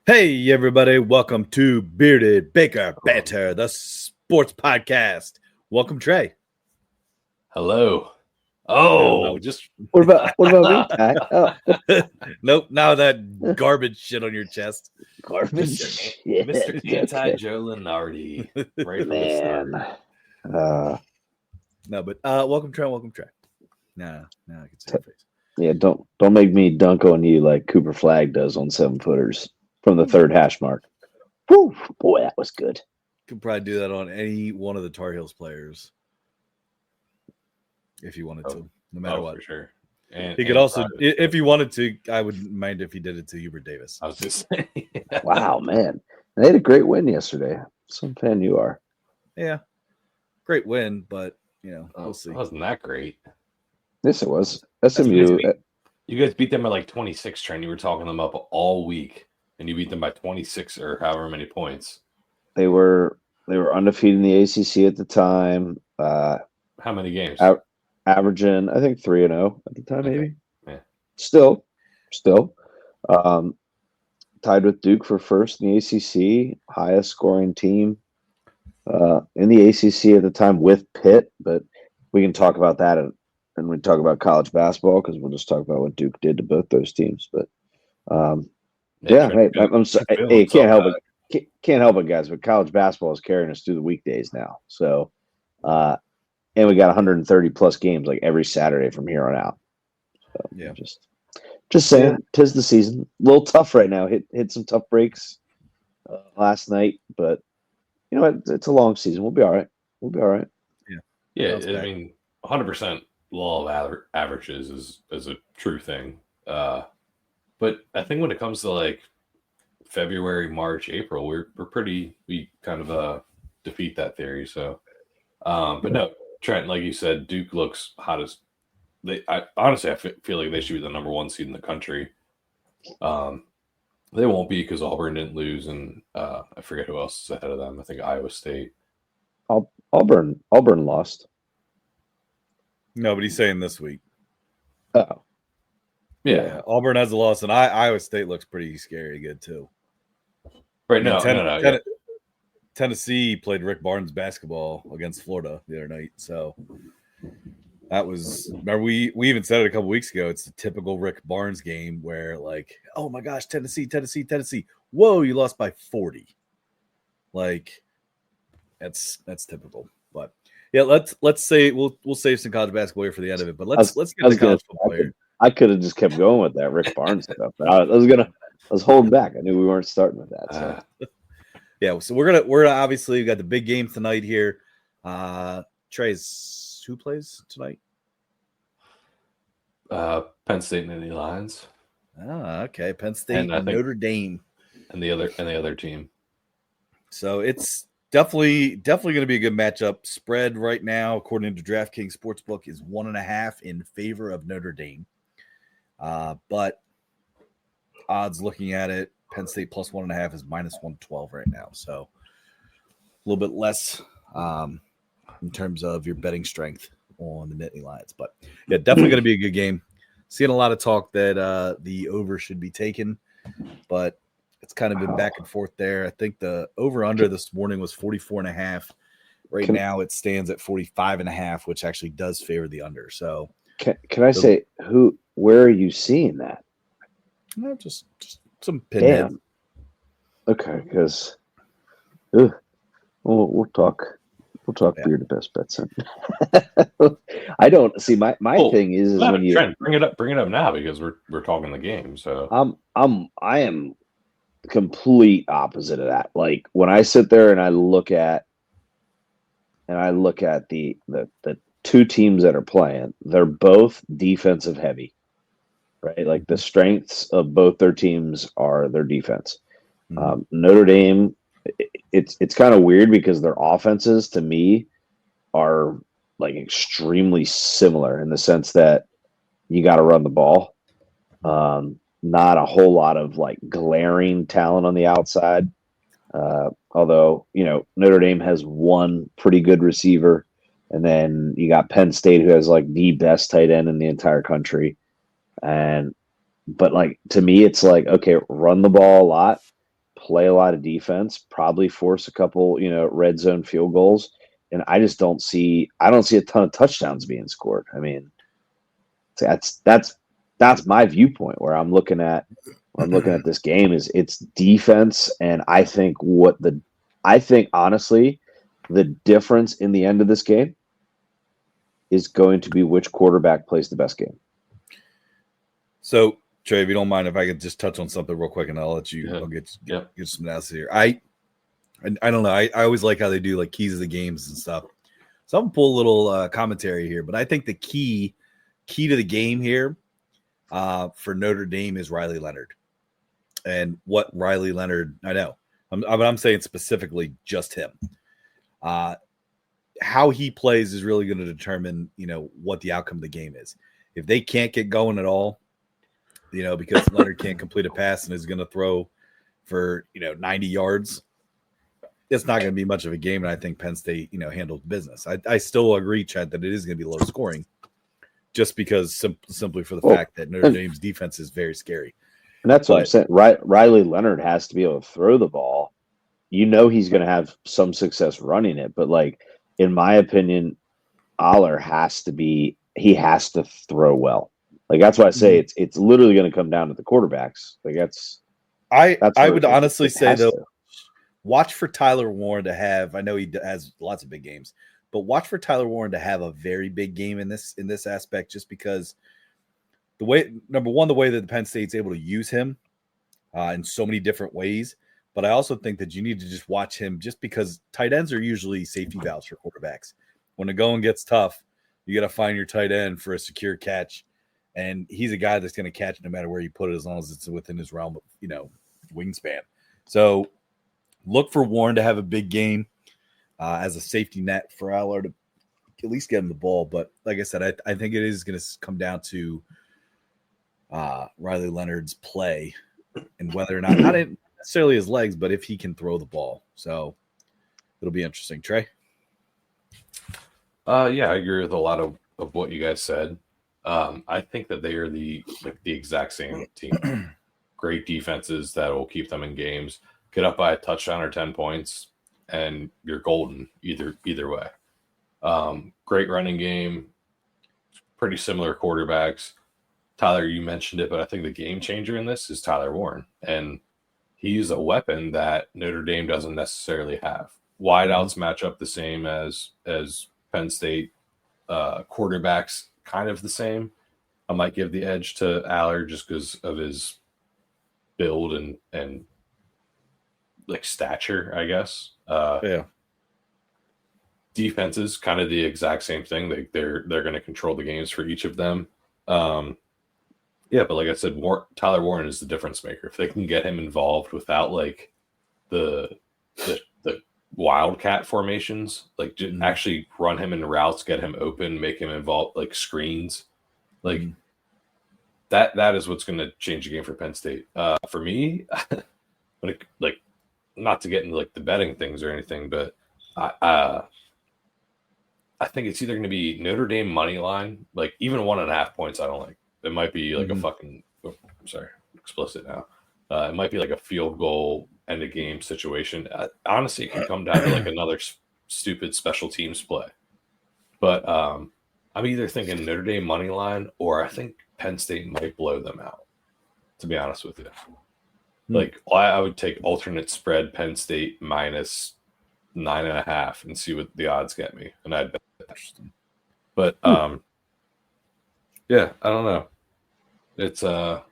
Hey, everybody. Welcome to Bearded Baker Banter, the sports podcast. Welcome, Trey. Hello. No. Just What about me, Ty? Oh, Nope, now that garbage shit on your chest. garbage. shit. Mr. Okay. Anti-Joe Lenardi, right from the start. Man. No, but welcome, Trey. Welcome, Trey. Nah, I can see your face. Yeah, don't make me dunk on you like Cooper Flagg does on 7-footers from the third hash mark. Whew, boy, that was good. Could probably do that on any one of the Tar Heels players if you wanted to, no matter what. For sure. He could also, if he wanted to, I wouldn't mind if he did it to Hubert Davis. I was just saying. Wow, man. They had a great win yesterday. Some fan you are. Yeah, great win, but we'll see. It wasn't that great. Yes, it was. SMU. You guys beat them by like 26, Trent. You were talking them up all week, and you beat them by 26 or however many points. They were undefeated in the ACC at the time. How many games? Averaging, I think 3-0 at the time, Okay. maybe. Yeah. Still, tied with Duke for first in the ACC, highest scoring team in the ACC at the time with Pitt. But we can talk about that and we talk about college basketball because we'll just talk about what Duke did to both those teams. But I'm sorry. Hey, can't help it, guys. But college basketball is carrying us through the weekdays now. So, and we got 130 plus games like every Saturday from here on out. So yeah, just saying, tis the season. A little tough right now. Hit some tough breaks last night, but you know what? It's a long season. We'll be all right. Yeah. I mean, 100% law of averages is a true thing. But I think when it comes to like February, March, April, we kind of defeat that theory. So, but no, Trent, like you said, Duke looks hot as I feel like they should be the number one seed in the country. They won't be because Auburn didn't lose, and I forget who else is ahead of them. I think Iowa State. Auburn lost. No, but he's saying this week. Oh, yeah. Auburn has a loss, and Iowa State looks pretty scary good too. Right now, no. Tennessee played Rick Barnes basketball against Florida the other night, so that was. Remember, we even said it a couple weeks ago. It's the typical Rick Barnes game where, like, oh my gosh, Tennessee. Whoa, you lost by 40. Like, that's typical. But yeah, let's say we'll save some college basketball here for the end of it. But let's get to college football here. I could have just kept going with that Rick Barnes stuff. But I was holding back. I knew we weren't starting with that. So. Yeah, so we're gonna obviously we got the big game tonight here. Trey's who plays tonight? Penn State and the Lions. Okay. Penn State and Notre Dame. And the other team. So it's definitely going to be a good matchup. Spread right now, according to DraftKings Sportsbook, is 1.5 in favor of Notre Dame. But odds looking at it, Penn State plus 1.5 is minus 112 right now. So a little bit less in terms of your betting strength on the Nittany Lions. But yeah, definitely going to be a good game. Seeing a lot of talk that the over should be taken, but it's kind of been back and forth there. I think the over-under this morning was 44.5. Right now it stands at 45.5, which actually does favor the under. So can I say where are you seeing that? No, just some pinhead. Damn. Okay, because we'll talk beer to best bets. I don't see my thing is when you Trent, bring it up now because we're talking the game. So I am complete opposite of that. Like when I sit there and I look at the two teams that are playing, they're both defensive heavy, right? Like the strengths of both their teams are their defense. Mm-hmm. Notre Dame, it's kind of weird because their offenses to me are like extremely similar in the sense that you got to run the ball. Not a whole lot of like glaring talent on the outside. Although, Notre Dame has one pretty good receiver, and then you got Penn State who has like the best tight end in the entire country. But like to me, it's like, okay, run the ball a lot play a lot of defense, probably force a couple, red zone field goals. And I just don't see a ton of touchdowns being scored. I mean, that's my viewpoint where I'm looking at this game is it's defense. And I think honestly, the difference in the end of this game is going to be which quarterback plays the best game. So, Trey, if you don't mind, if I could just touch on something real quick, and I'll let you. Yeah. I'll get some analysis here. I don't know. I always like how they do like keys of the games and stuff. So I'm gonna pull a little commentary here, but I think the key to the game here for Notre Dame is Riley Leonard, and what Riley Leonard. I know. I'm saying specifically just him. How he plays is really going to determine, what the outcome of the game is. If they can't get going at all, because Leonard can't complete a pass and is going to throw for, 90 yards, it's not going to be much of a game. And I think Penn State, handled business. I still agree, Chad, that it is going to be low scoring just because simply for the fact that Notre Dame's defense is very scary. And that's what I'm saying. Riley Leonard has to be able to throw the ball. He's going to have some success running it, but in my opinion, Aller has to throw well. That's why I say it's literally going to come down to the quarterbacks. I would honestly say though, watch for Tyler Warren to have. I know he has lots of big games, but watch for Tyler Warren to have a very big game in this aspect, just because the way the way that the Penn State's able to use him in so many different ways. But I also think that you need to just watch him, just because tight ends are usually safety valves for quarterbacks. When the going gets tough, you got to find your tight end for a secure catch. And he's a guy that's going to catch no matter where you put it, as long as it's within his realm of, wingspan. So look for Warren to have a big game as a safety net for Aller to at least get him the ball. But like I said, I think it is going to come down to Riley Leonard's play and whether or not necessarily his legs, but if he can throw the ball. So it'll be interesting. Trey? Yeah, I agree with a lot of what you guys said. I think that they are the exact same team. Great defenses that will keep them in games. Get up by a touchdown or 10 points, and you're golden either way. Great running game. Pretty similar quarterbacks. Tyler, you mentioned it, but I think the game changer in this is Tyler Warren. And he's a weapon that Notre Dame doesn't necessarily have. Wideouts match up the same as Penn State. Quarterbacks kind of the same. I might give the edge to Aller just because of his build and stature, I guess. Yeah. Defenses kind of the exact same thing. They're going to control the games for each of them. Yeah, but like I said, Tyler Warren is the difference maker. If they can get him involved without the wildcat formations, actually run him in routes, get him open, make him involved, screens, that is what's going to change the game for Penn State. For me, not to get into the betting things or anything, but I think it's either going to be Notre Dame money line, even 1.5 points. I don't like. It might be a fucking. Oh, I'm sorry, explicit now. It might be a field goal end of game situation. Honestly, it can come down to another stupid special teams play. But I'm either thinking Notre Dame money line, or I think Penn State might blow them out. To be honest with you, I would take alternate spread Penn State minus 9.5 and see what the odds get me, and I'd bet. But yeah, I don't know. It's going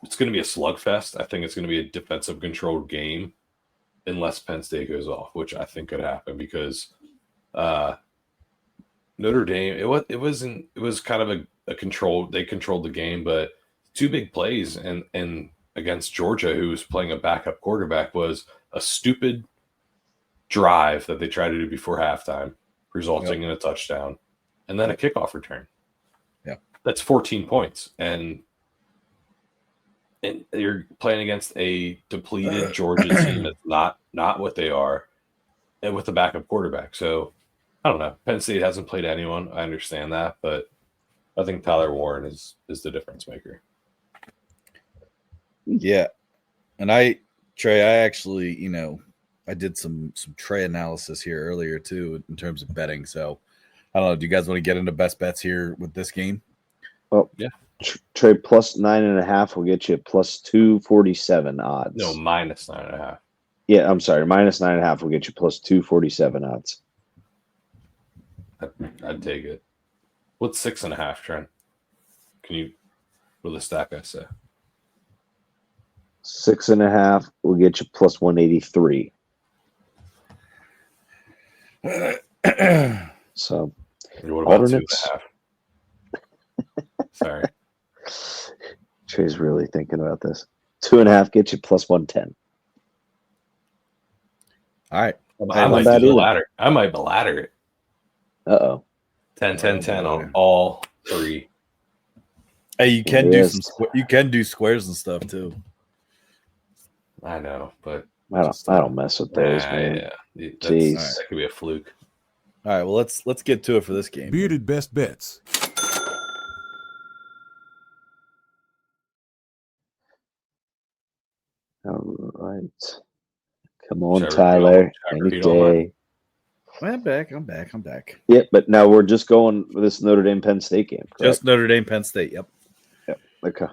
to be a slugfest. I think it's going to be a defensive controlled game unless Penn State goes off, which I think could happen because Notre Dame, it was kind of a control. They controlled the game, but two big plays and against Georgia, who was playing a backup quarterback, was a stupid drive that they tried to do before halftime, resulting in a touchdown, and then a kickoff return. Yeah, that's 14 points, and you're playing against a depleted Georgia team that's not what they are, and with a backup quarterback. So I don't know. Penn State hasn't played anyone. I understand that, but I think Tyler Warren is the difference maker. Yeah, and I Trey, I actually, I did some Trey analysis here earlier too in terms of betting. So I don't know. Do you guys want to get into best bets here with this game? Well, yeah. Trey plus 9.5 will get you plus 247 odds. No, minus 9.5. Yeah, I'm sorry. Minus 9.5 will get you plus 247 odds. I'd take it. What's 6.5, Trent? Can you, what the stack I say? 6.5 will get you plus 183. So, what about alternates? 2.5? Sorry. Trey's really thinking about this. 2.5 gets you plus 110. All right. I might do the ladder. I might ladder it. Uh-oh. 10, 10, 10 on all three. Hey, you can do you can do squares and stuff too. I know, but I don't mess with those, man. Yeah. That could be a fluke. All right, well let's get to it for this game. Bearded best bets. All right. Come on, Tyler. Any day. I'm back. Yeah, but now we're just going with this Notre Dame Penn State game, correct? Just Notre Dame Penn State, yep. Okay.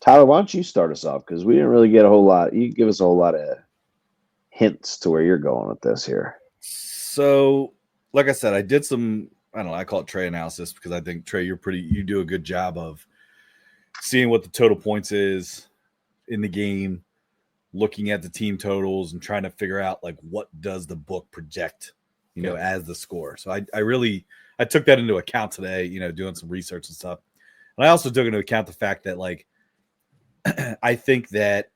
Tyler, why don't you start us off? Because we didn't really get a whole lot. You give us a whole lot of hints to where you're going with this here. So, like I said, I did some, I don't know, I call it Trey analysis because I think, Trey, you do a good job of seeing what the total points is in the game, looking at the team totals and trying to figure out like what does the book project, as the score. So I took that into account today, doing some research and stuff. And I also took into account the fact that like I think that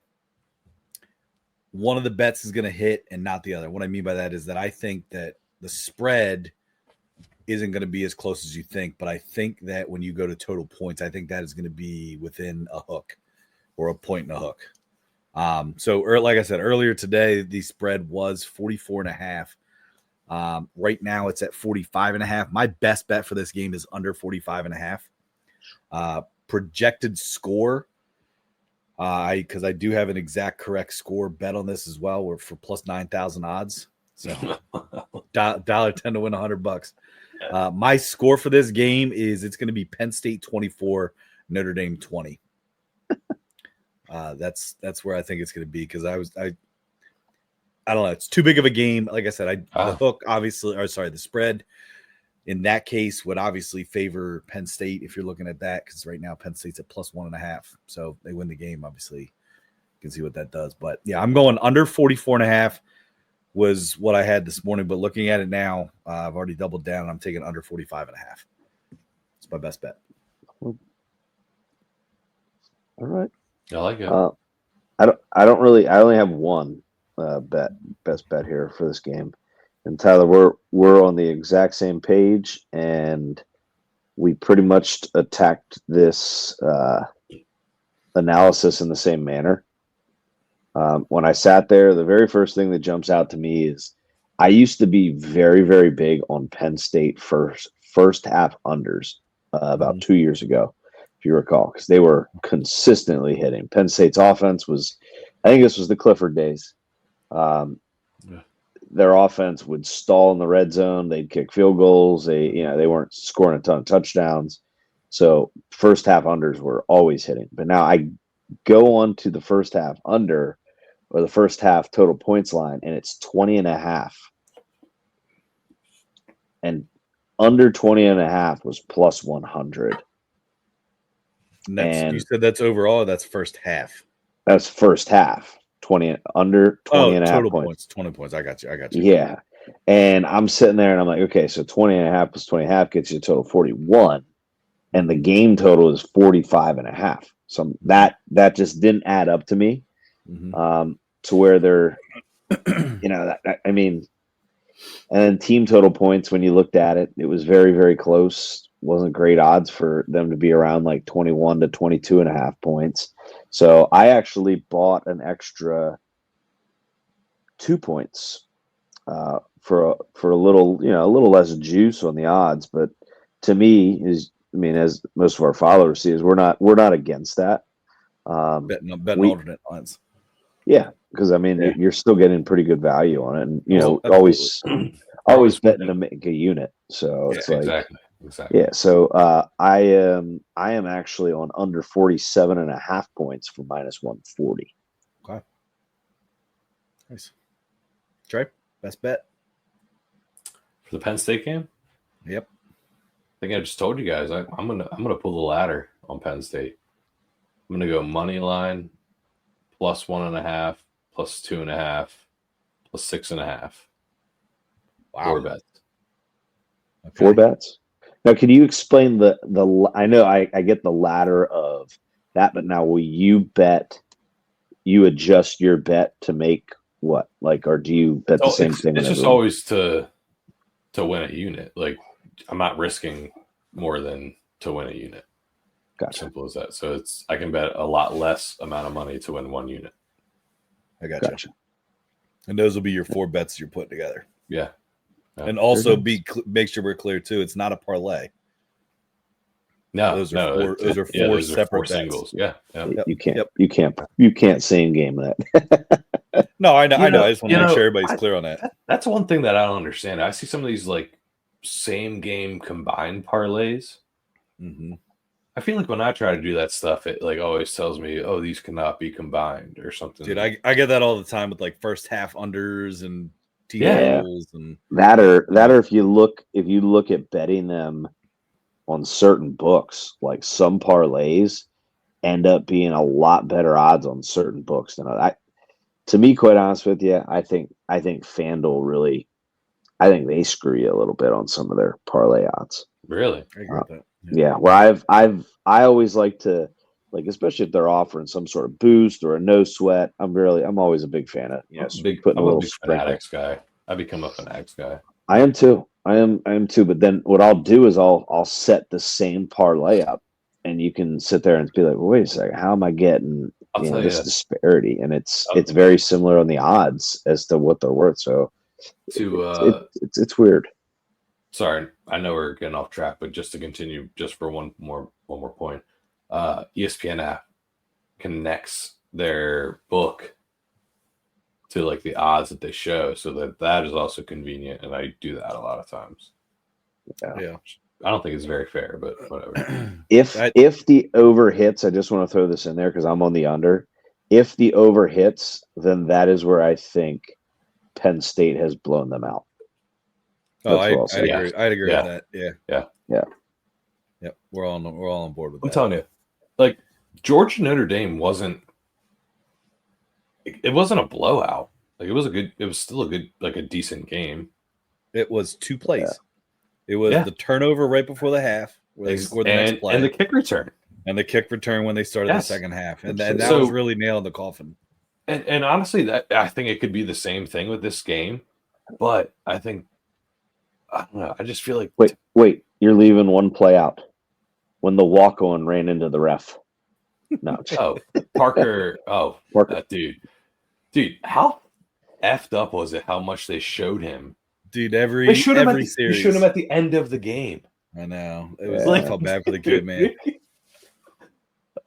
one of the bets is going to hit and not the other. What I mean by that is that I think that the spread isn't going to be as close as you think, but I think that when you go to total points, I think that is going to be within a hook or a point and a hook. So like I said earlier today, the spread was 44.5. Right now it's at 45.5. My best bet for this game is under 45.5. Projected score, because I do have an exact correct score bet on this as well. We're for plus 9,000 odds. So $1.10 to win $100. My score for this game is it's going to be Penn State 24, Notre Dame 20. That's where I think it's going to be because I don't know. It's too big of a game. Like I said, the hook the spread in that case would obviously favor Penn State if you're looking at that because right now Penn State's at plus 1.5. So they win the game. Obviously, you can see what that does. But yeah, I'm going under 44.5 was what I had this morning. But looking at it now, I've already doubled down. I'm taking under 45.5. It's my best bet. All right. I like it. I only have one best bet here for this game. And Tyler, we're on the exact same page, and we pretty much attacked this analysis in the same manner. When I sat there, the very first thing that jumps out to me is I used to be very, very big on Penn State first half unders about 2 years ago, if you recall, because they were consistently hitting. Penn State's offense was, I think this was the Clifford days. Their offense would stall in the red zone. They'd kick field goals. They weren't scoring a ton of touchdowns. So first half unders were always hitting. But now I go on to the first half under or the first half total points line, and it's 20.5. And under 20.5 was plus 100. And you said that's overall, or that's first half? That's first half. 20 under 20.5 total points. 20 points. I got you. Yeah. And I'm sitting there and I'm like, okay, so 20.5 plus 20.5 gets you a total 41. And the game total is 45.5. So that just didn't add up to me. To where they're, I mean, and then team total points, when you looked at it, it was very, very close. Wasn't great odds for them to be around like 21 to 22.5 points. So I actually bought an extra 2 points for a little, a little less juice on the odds. But to me, as most of our followers see, is we're not against that. Betting alternate lines. Yeah, because I mean, you're still getting pretty good value on it, and always betting to make a unit. So it's like exactly. Yeah, so I am actually on under 47.5 points for minus 140. Okay, nice. Trey, best bet for the Penn State game. Yep. I think I just told you guys I'm gonna pull the ladder on Penn State. I'm gonna go money line plus 1.5, plus 2.5, plus 6.5. Wow. 4 bets. Okay. 4 bets. Now, can you explain the? I know I get the ladder of that, but now will you bet? You adjust your bet to make what? Like, or do you bet the same thing? It's just always to win a unit. Like, I'm not risking more than to win a unit. Gotcha. Simple as that. So I can bet a lot less amount of money to win 1 unit. I gotcha. And those will be your 4 bets you're putting together. Yeah. And also make sure we're clear too. It's not a parlay. No, those are 4 separate singles. Yeah. You can't same game that. No, I know. I just want to make sure everybody's clear on that. That's one thing that I don't understand. I see some of these like same game combined parlays. Mm-hmm. I feel like when I try to do that stuff, it like always tells me, "Oh, these cannot be combined" or something. Dude, I get that all the time with like first half unders and totals and that or if you look at betting them on certain books, like some parlays end up being a lot better odds on certain books than I. To be quite honest with you, I think FanDuel really, I think they screw you a little bit on some of their parlay odds. Really? I agree with that. Yeah, where I always like to, like, especially if they're offering some sort of boost or a no sweat. I'm always a big fan of putting a little fanatics guy. I become a fanatics guy. I am too. I am too. But then what I'll do is I'll set the same parlay up, and you can sit there and be like, well, wait a second, how am I getting this disparity? And it's very similar on the odds as to what they're worth. So it's weird. Sorry, I know we're getting off track, but just to continue, just for one more point, ESPN app connects their book to like the odds that they show, so that is also convenient, and I do that a lot of times. Yeah. I don't think it's very fair, but whatever. If the over hits, I just want to throw this in there because I'm on the under. If the over hits, then that is where I think Penn State has blown them out. I'd agree. I'd agree with that. Yeah. We're all on board with that. I'm telling you, like Georgia Notre Dame wasn't a blowout. Like it was still a good, like a decent game. It was 2 plays. Yeah. It was the turnover right before the half where they scored the next play. And the kick return. And the kick return when they started the second half. And that was really nailed the coffin. And honestly, I think it could be the same thing with this game. But I think, I don't know. I just feel like... Wait. You're leaving one play out. When the walk-on ran into the ref. No. Parker. Dude, how effed up was it how much they showed him? Dude, every series. They showed him at the end of the game. I know. It was I felt bad for the kid, man.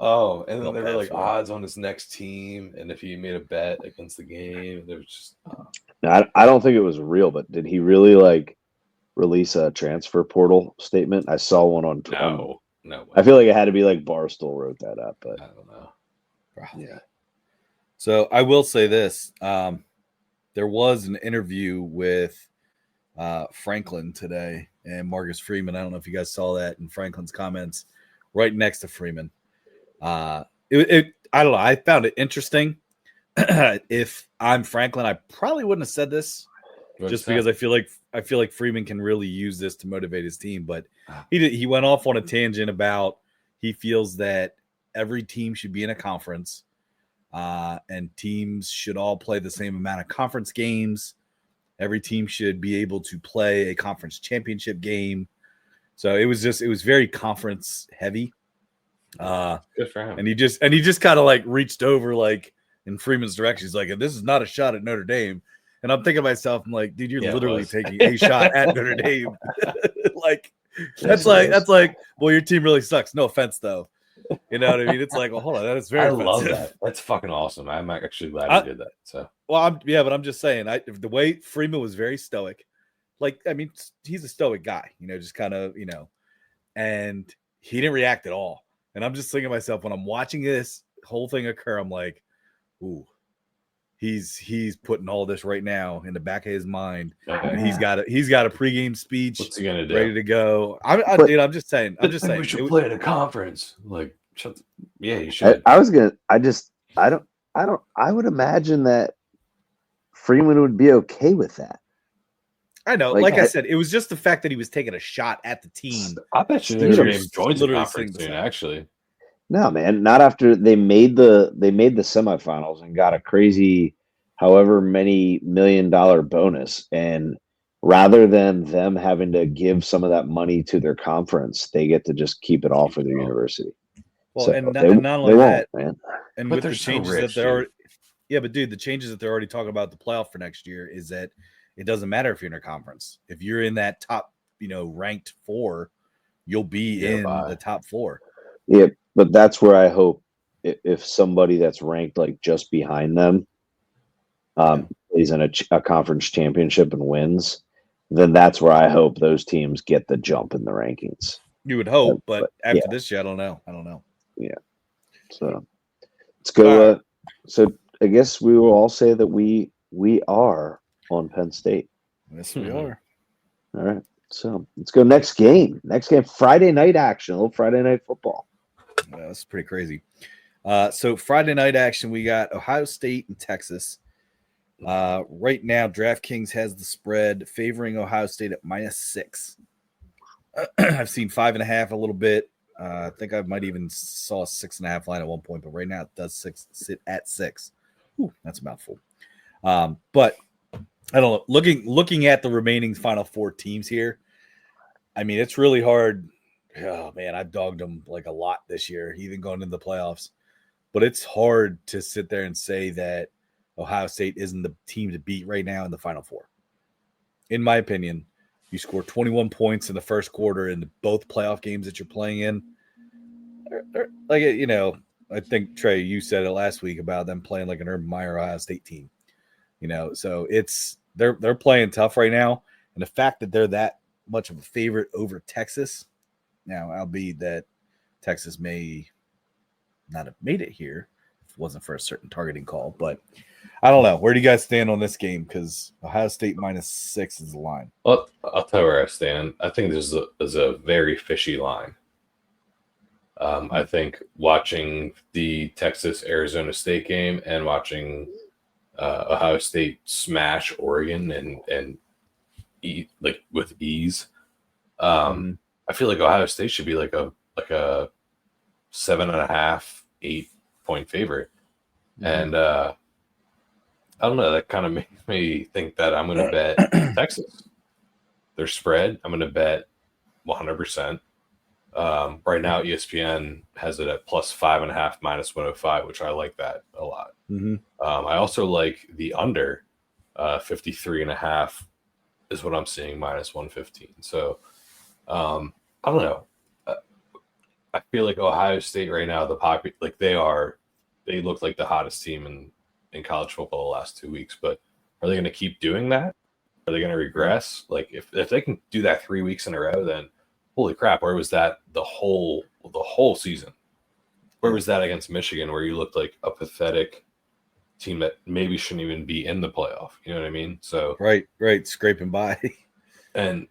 And then there were like odds on his next team, and if he made a bet against the game, there was just. I don't think it was real, but did he really like release a transfer portal statement? I saw one on. No way. I feel like it had to be like Barstool wrote that up, but I don't know. Yeah. So I will say this: there was an interview with Franklin today and Marcus Freeman. I don't know if you guys saw that in Franklin's comments, right next to Freeman. I don't know. I found it interesting. If I'm Franklin, I probably wouldn't have said this, just because I feel like Freeman can really use this to motivate his team. But he went off on a tangent about he feels that every team should be in a conference, and teams should all play the same amount of conference games. Every team should be able to play a conference championship game. So it was very conference heavy. Good for him. And he just kind of like reached over like in Freeman's direction. He's like, this is not a shot at Notre Dame. And I'm thinking to myself, I'm like, dude, you're literally taking a shot at Notre Dame. Like that's like, well, your team really sucks. No offense though. You know what I mean? It's like, well, hold on, that is very offensive. Love that. That's fucking awesome. I'm actually glad he did that. So, well, but I'm just saying, the way Freeman was very stoic. Like, I mean, he's a stoic guy, just kind of, and he didn't react at all. And I'm just thinking to myself, when I'm watching this whole thing occur, I'm like, ooh, he's putting all this right now in the back of his mind, and he's got a pregame speech. What's he gonna do? Ready to go? Dude, I'm just saying. We should play in a conference. Like, you should. I would imagine that Freeman would be okay with that. I know. Like I said, it was just the fact that he was taking a shot at the team. I bet you Notre Dame joins the conference soon, actually. No, man, not after they made the semifinals and got a crazy however many $1 million bonus. And rather than them having to give some of that money to their conference, they get to just keep it all for their university. Well, so and not only that, man. And but with the changes that they're already, but dude, the changes that they're already talking about the playoff for next year is that it doesn't matter if you're in a conference. If you're in that top, ranked 4, you'll be in the top 4. Yeah, but that's where I hope if somebody that's ranked like just behind them is in a conference championship and wins, then that's where I hope those teams get the jump in the rankings. You would hope, but after this year, I don't know. Yeah. So let's go. So I guess we will all say that we are on Penn State. Yes, we are. All right. So let's go next game. Friday night action. A little Friday night football. Yeah, that's pretty crazy. So Friday night action, we got Ohio State and Texas. Right now, DraftKings has the spread favoring Ohio State at -6. I've seen 5.5 a little bit. I think I might even saw a 6.5 line at one point, but right now it does sit at 6. Ooh, that's a mouthful. But I don't know. Looking at the remaining Final Four teams here, I mean, it's really hard. Oh man, I've dogged them like a lot this year, even going into the playoffs. But it's hard to sit there and say that Ohio State isn't the team to beat right now in the Final Four. In my opinion, you score 21 points in the first quarter in both playoff games that you're playing in. Like, I think, Trey, you said it last week about them playing like an Urban Meyer Ohio State team. So they're playing tough right now. And the fact that they're that much of a favorite over Texas, now, albeit that Texas may not have made it here if it wasn't for a certain targeting call. But I don't know. Where do you guys stand on this game? Because Ohio State -6 is the line. Well, I'll tell you where I stand. I think this is a very fishy line. I think watching the Texas-Arizona State game and watching Ohio State smash Oregon and like with ease, I feel like Ohio State should be like a 7.5, 8 point favorite. And I don't know, that kind of makes me think that I'm going to bet Texas. Their spread, I'm going to bet 100%. Right now, ESPN has it at +5.5, -105, which I like that a lot. I also like the under 53.5 is what I'm seeing, -115. So I don't know. I feel like Ohio State right now, they look like the hottest team in college football the last 2 weeks. But are they going to keep doing that? Are they going to regress? Like if they can do that 3 weeks in a row, then holy crap, where was that the whole season? Where was that against Michigan, where you looked like a pathetic team that maybe shouldn't even be in the playoff? You know what I mean? So right, scraping by. And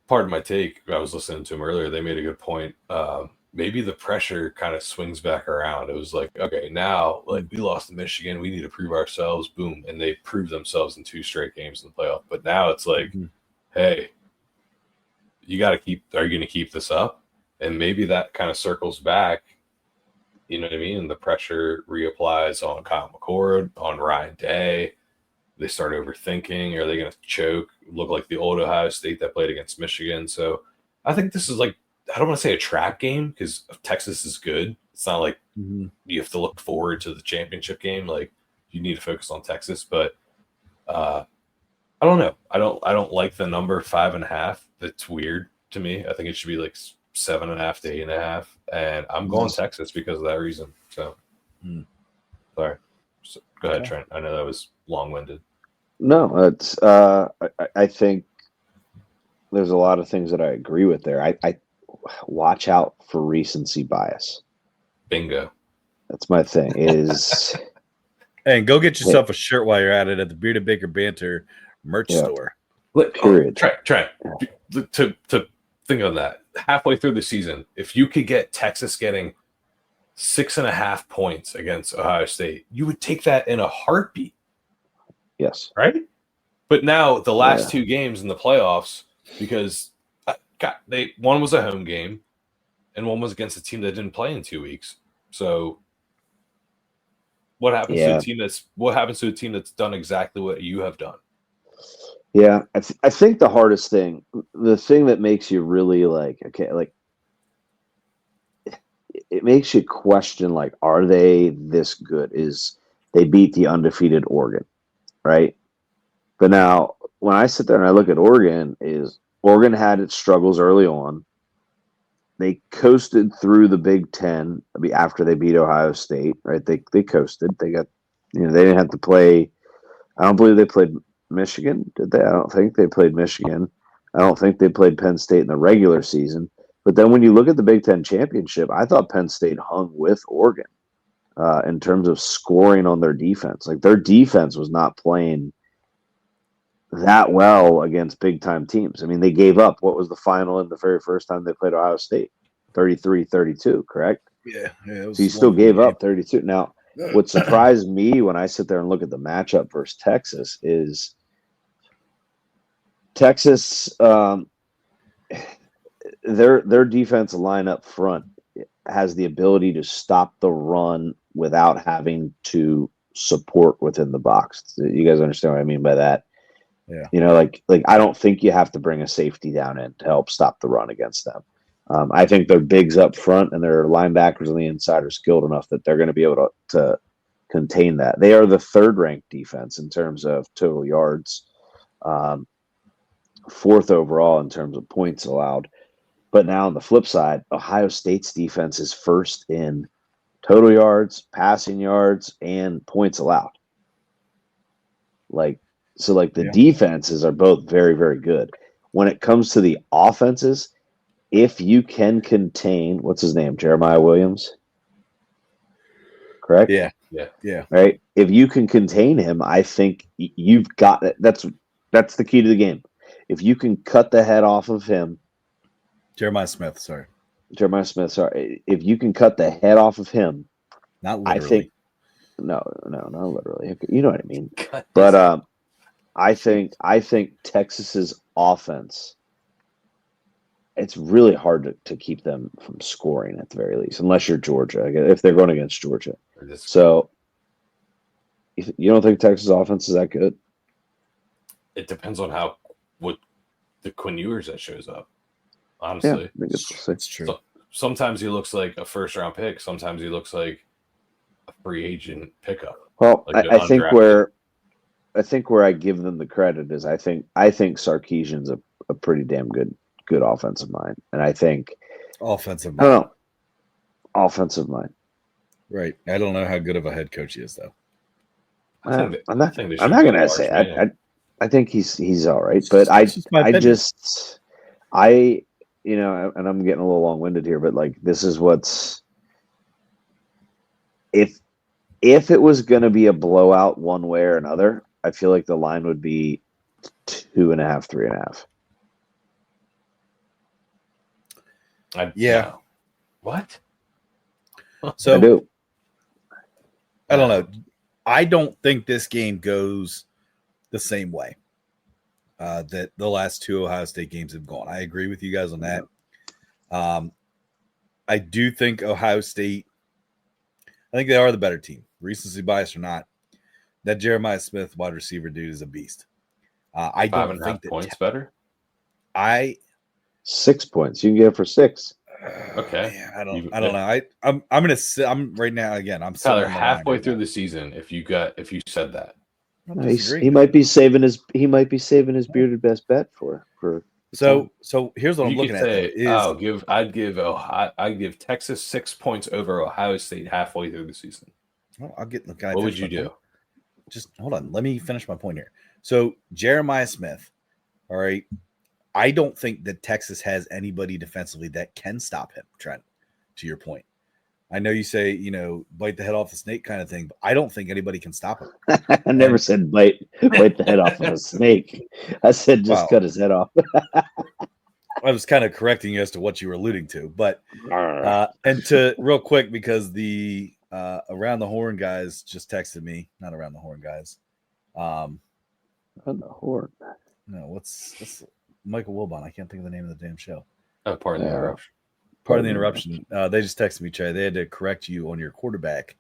part of my take, I was listening to him earlier. They made a good point. Maybe the pressure kind of swings back around. It was like, okay, now like we lost to Michigan, we need to prove ourselves. Boom, and they proved themselves in 2 straight games in the playoff. But now it's like, hey, you got to keep. Are you going to keep this up? And maybe that kind of circles back. You know what I mean? And the pressure reapplies on Kyle McCord, on Ryan Day. They start overthinking. Are they going to choke? Look like the old Ohio State that played against Michigan. So I think this is like, I don't want to say a trap game because Texas is good. It's not like you have to look forward to the championship game. Like you need to focus on Texas. But I don't know. I don't like the number 5.5. That's weird to me. I think it should be like 7.5 to 8.5, and I'm going Texas because of that reason. So, sorry. So, go ahead, Trent. I know that was long-winded. No, it's. I think there's a lot of things that I agree with there. I watch out for recency bias. Bingo. That's my thing. Is and go get yourself a shirt while you're at it at the Bearded Baker Banter merch store. Period. Trent. To think on that, halfway through the season, if you could get Texas getting 6.5 points against Ohio State, you would take that in a heartbeat. Yes. Right? But now the last 2 games in the playoffs, because one was a home game and one was against a team that didn't play in 2 weeks. So what happens to a team that's done exactly what you have done? Yeah, I think the hardest thing, the thing that makes you really it makes you question, are they this good? Is they beat the undefeated Oregon, right? But now when I sit there and I look at Oregon had its struggles early on. They coasted through the Big Ten after they beat Ohio State, right? They coasted. They got, they didn't have to play. I don't believe they played Michigan, did they? I don't think they played Michigan. I don't think they played Penn State in the regular season. But then when you look at the Big Ten championship, I thought Penn State hung with Oregon in terms of scoring on their defense. Like, their defense was not playing that well against big-time teams. I mean, they gave up. What was the final in the very first time they played Ohio State? 33-32, correct? Yeah. So you still gave up 32. Now, what surprised me when I sit there and look at the matchup versus Texas is Texas, their defensive line up front has the ability to stop the run without having to support within the box. You guys understand what I mean by that? Yeah. Like I don't think you have to bring a safety down in to help stop the run against them. I think their bigs up front and their linebackers on the inside are skilled enough that they're going to be able to contain that. They are the 3rd ranked defense in terms of total yards, 4th overall in terms of points allowed. But now on the flip side, Ohio State's defense is 1st in total yards, passing yards, and points allowed. The defenses are both very, very good. When it comes to the offenses, if you can contain, what's his name, Jeremiah Williams, correct? Yeah. Right. If you can contain him, I think you've got it. That's the key to the game. If you can cut the head off of him, Jeremiah Smith. Sorry. If you can cut the head off of him, not literally. I think no, not literally. You know what I mean. But I think Texas's offense, it's really hard to keep them from scoring at the very least, unless you're Georgia, if they're going against Georgia. So you don't think Texas offense is that good? It depends on what the Quinn Ewers that shows up. Honestly, it's true. So, sometimes he looks like a 1st-round pick. Sometimes he looks like a free agent pickup. Well, I think where I give them the credit is I think Sarkisian's a pretty damn good offensive mind, and I think offensive mind. I don't know, offensive mind. Right. I don't know how good of a head coach he is, though. I'm not going to say I think he's all right, but and I'm getting a little long-winded here, but this is what's if it was going to be a blowout one way or another, I feel like the line would be 2.5, 3.5. Yeah. What? So I do. I don't know. I don't think this game goes the same way that the last 2 Ohio State games have gone. I agree with you guys on that. I do think Ohio State, I think they are the better team. Recency bias or not, that Jeremiah Smith wide receiver dude is a beast. I don't think that points better. 6 points. You can get it for 6. Okay. Man, I don't know. I'm gonna sit. I'm right now again. I'm Tyler halfway through the season. If you said that, he might be saving his bearded best bet for. So here's what I'm looking at. I'd give Texas 6 points over Ohio State halfway through the season. Well, What would you do? Just hold on. Let me finish my point here. So Jeremiah Smith, all right. I don't think that Texas has anybody defensively that can stop him, Trent, to your point. I know you say, bite the head off the snake kind of thing, but I don't think anybody can stop him. I never said bite the head off of a snake. I said just cut his head off. I was kind of correcting you as to what you were alluding to. But and to real quick, because the Around the Horn guys just texted me. Not Around the Horn guys. Around the Horn. No, what's Michael Wilbon? I can't think of the name of the damn show. Pardon the interruption. Pardon the interruption. They just texted me, Trey. They had to correct you on your quarterback.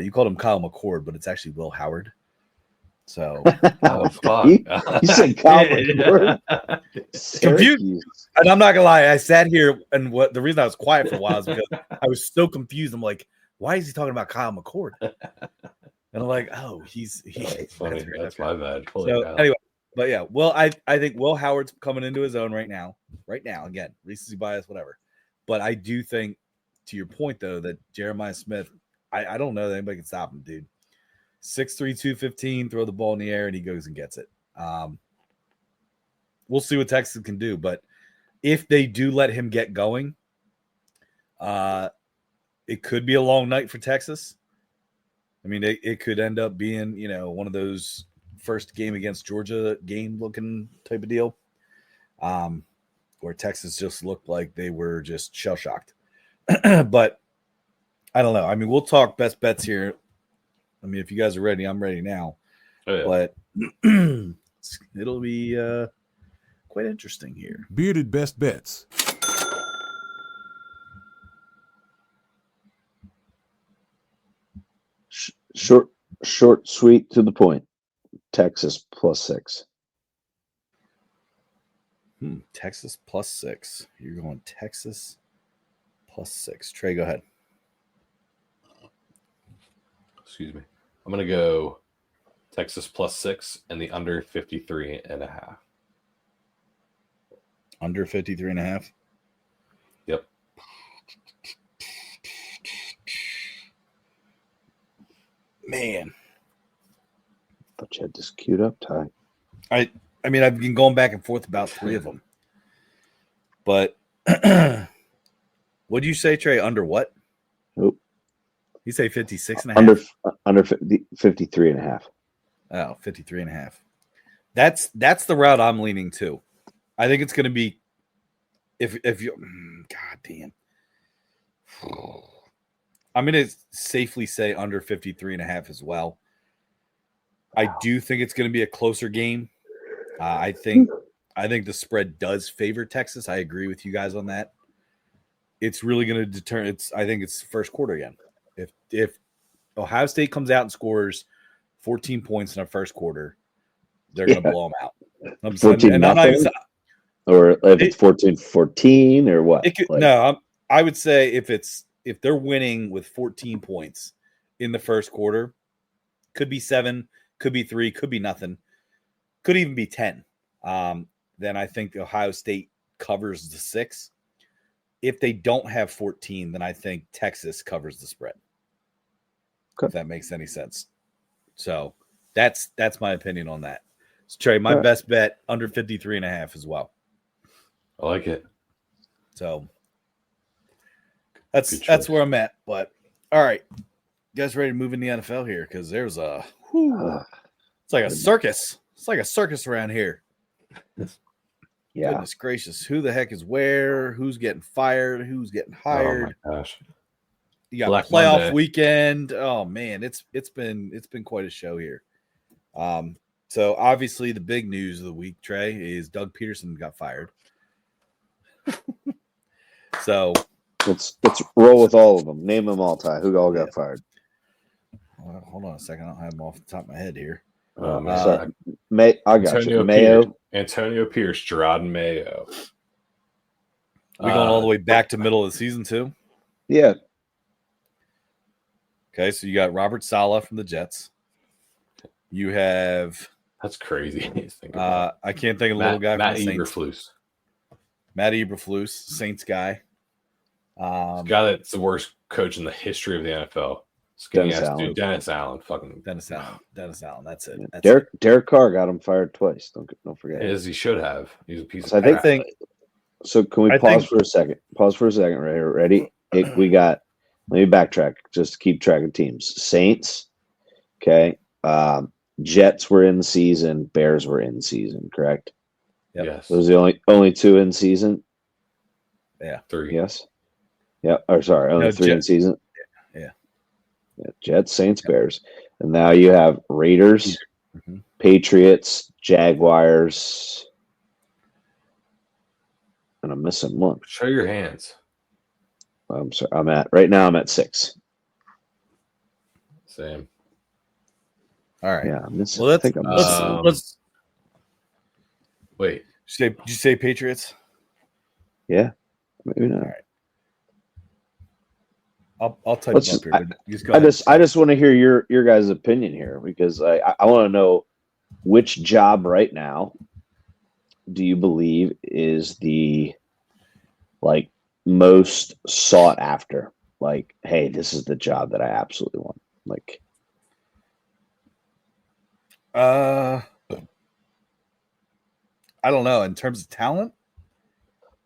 You called him Kyle McCord, but it's actually Will Howard. So, fuck. You said Kyle McCord. Confused. And I'm not gonna lie, I sat here, and the reason I was quiet for a while is because I was so confused. I'm like, why is he talking about Kyle McCord? And I'm like, oh, he's that's funny. That's my bad. So anyway, but yeah, well, I think Will Howard's coming into his own right now. Again, recency bias, whatever. But I do think, to your point, though, that Jeremiah Smith, I don't know that anybody can stop him, dude. 6'3", 215, throw the ball in the air, and he goes and gets it. We'll see what Texas can do. But if they do let him get going, it could be a long night for Texas. I mean, it could end up being, one of those first game against Georgia game-looking type of deal. Where Texas just looked like they were just shell-shocked. But I don't know. I mean, we'll talk best bets here. I mean, if you guys are ready, I'm ready now. Oh, yeah. But it'll be quite interesting here. Bearded best bets. Short, sweet, to the point. Texas +6. Texas +6. You're going Texas +6. Trey, go ahead. Excuse me. I'm going to go Texas +6 and the under 53.5. Under 53.5? Yep. Man. Thought you had this queued up, Ty. I mean, I've been going back and forth about 3 of them. But what do you say, Trey? Under what? Nope. You say 56.5? Under 53.5. Oh, 53.5. That's the route I'm leaning to. I think it's going to be if you God damn. I'm going to safely say under 53.5 as well. I do think it's going to be a closer game. I think the spread does favor Texas. I agree with you guys on that. It's really going to determine. I think it's first quarter again. If Ohio State comes out and scores 14 points in our first quarter, they're going to blow them out. 14-0, or if it's 14-14 or what? I would say if they're winning with 14 points in the first quarter, could be 7, could be 3, could be nothing. Could even be 10. Then I think Ohio State covers the 6. If they don't have 14, then I think Texas covers the spread. Okay. If that makes any sense. So that's my opinion on that. So Trey, my best bet under 53.5 as well. I like it. So that's where I'm at. But all right, you guys ready to move in the NFL here? Because there's it's like a circus. It's like a circus around here. Yeah. Goodness gracious. Who the heck is where? Who's getting fired? Who's getting hired? Oh my gosh. You got Black playoff Monday. Weekend. Oh man, it's been quite a show here. So obviously the big news of the week, Trey, is Doug Peterson got fired. So let's roll with all of them. Name them all, Ty. Who all got fired? Well, hold on a second. I don't have them off the top of my head here. Sorry. I got you. Mayo. Antonio Pierce, Gerard Mayo. We going all the way back to middle of the season too? Yeah. Okay, so you got Robert Saleh from the Jets. You have that's crazy. I can't think of the little guy Matt from the Saints. Eberflus. Matt Eberflus, Saints guy. This guy that's the worst coach in the history of the NFL. Dennis Allen. Dennis Allen. Dennis Allen. That's it. Derek Carr got him fired twice. Don't forget. As he should have. He's a piece of crap. So can we pause for a second? Pause for a second right here. Ready? We got, let me backtrack just to keep track of teams. Saints, okay. Jets were in season. Bears were in season, correct? Yep. Yes. Those are the only two in season? Yeah. 3. Yes. Yeah. Or sorry, only 3 in season? Yeah. Jets, Saints, Bears. And now you have Raiders, Patriots, Jaguars, and I'm missing one. Show your hands. I'm sorry. I'm at 6. Same. All right. Yeah. Let's wait. Did you say Patriots? Yeah. Maybe not. All right. I'll type it up here. I just want to hear your guys' opinion here, because I want to know which job right now do you believe is the most sought after? Like, hey, this is the job that I absolutely want. Like, I don't know. In terms of talent,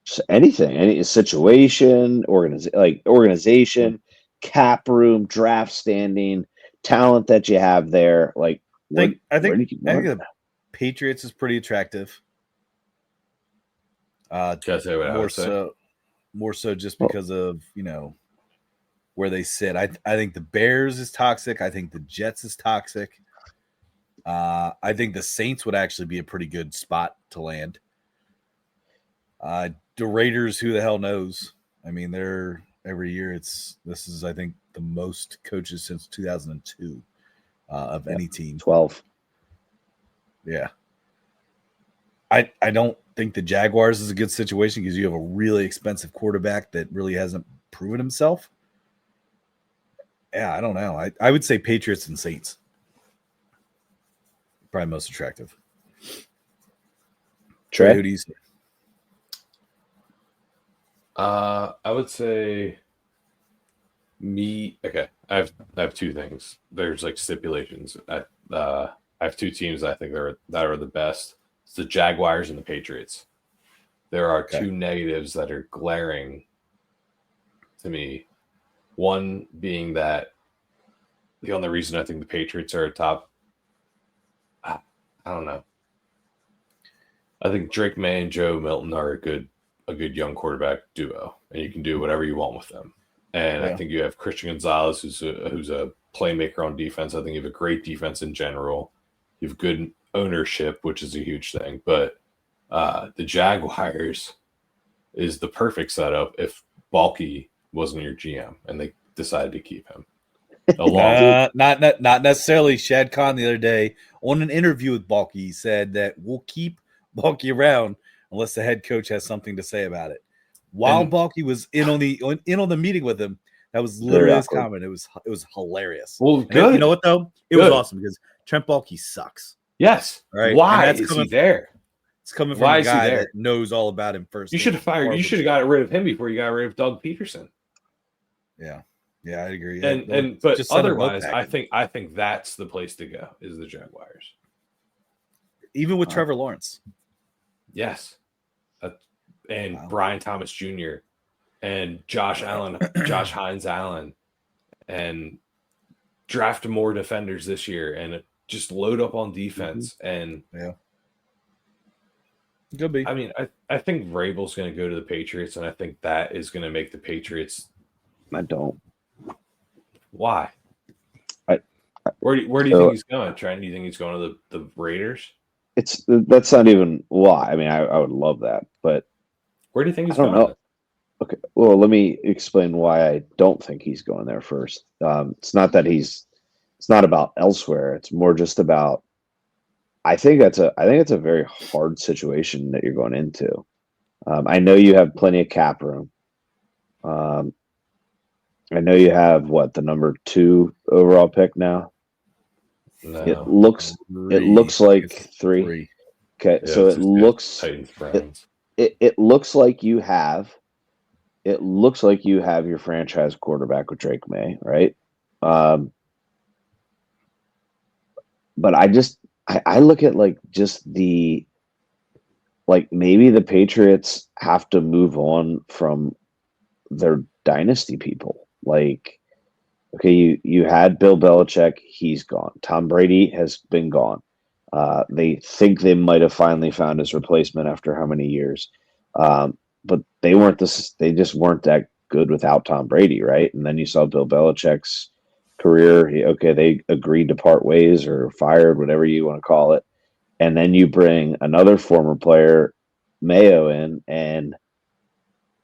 just anything, any situation, organization, cap room, draft standing, talent that you have there. Like, I think the Patriots is pretty attractive. More so just because of where they sit. I think the Bears is toxic. I think the Jets is toxic. I think the Saints would actually be a pretty good spot to land. The Raiders, who the hell knows? I mean, they're every year. This is, I think, the most coaches since 2002 of any team. 12. Yeah. I don't think the Jaguars is a good situation because you have a really expensive quarterback that really hasn't proven himself. Yeah, I don't know. I would say Patriots and Saints. Probably most attractive. Trey, who do you say? I would say me. Okay, I have 2 things. There's stipulations. I have 2 teams that I think that are the best. It's the Jaguars and the Patriots. There are 2 negatives that are glaring to me. One being that the only reason I think the Patriots are a top, I don't know. I think Drake May and Joe Milton are a good young quarterback duo, and you can do whatever you want with them. And I think you have Christian Gonzalez, who's a playmaker on defense. I think you have a great defense in general. You have good ownership, which is a huge thing. But the Jaguars is the perfect setup if Balky wasn't your GM and they decided to keep him. Not necessarily. Shad Khan the other day on an interview with Balky, he said that we'll keep Balky around unless the head coach has something to say about it. While Balky was in on the meeting with him, that was literally his comment. It was hilarious. Well, good. You know what though? It was awesome because Trent Balky sucks. Yes. Right. Why is he there? It's coming from a guy that knows all about him first. You should have fired. You should have got rid of him before you got rid of Doug Peterson. Yeah, I agree. But otherwise, I think that's the place to go is the Jaguars. Even with Trevor Lawrence. Yes. Brian Thomas Jr. and Josh Hines Allen, and draft more defenders this year and just load up on defense. And could be. I mean, I think Vrabel's going to go to the Patriots, and I think that is going to make the Patriots. I don't. Why? Where do you think he's going? Trent, do you think he's going to the Raiders? That's not even why. I mean, I would love that, but where do you think he's going? I don't know. Okay, well, let me explain why I don't think he's going there first. It's not that it's not about elsewhere. It's more just about. I think it's a very hard situation that you're going into. I know you have plenty of cap room. I know you have the number 2 overall pick now. No, it looks like 3. Okay, Yeah, so it looks Titans, Browns. it looks like you have your franchise quarterback with Drake May, right? But I look at like just the like maybe the Patriots have to move on from their dynasty people. Like, okay, you had Bill Belichick, he's gone. Tom Brady has been gone. They think they might have finally found his replacement after how many years, but they weren't this. They just weren't that good without Tom Brady, right? And then you saw Bill Belichick's career. They agreed to part ways or fired, whatever you want to call it. And then you bring another former player, Mayo, in, and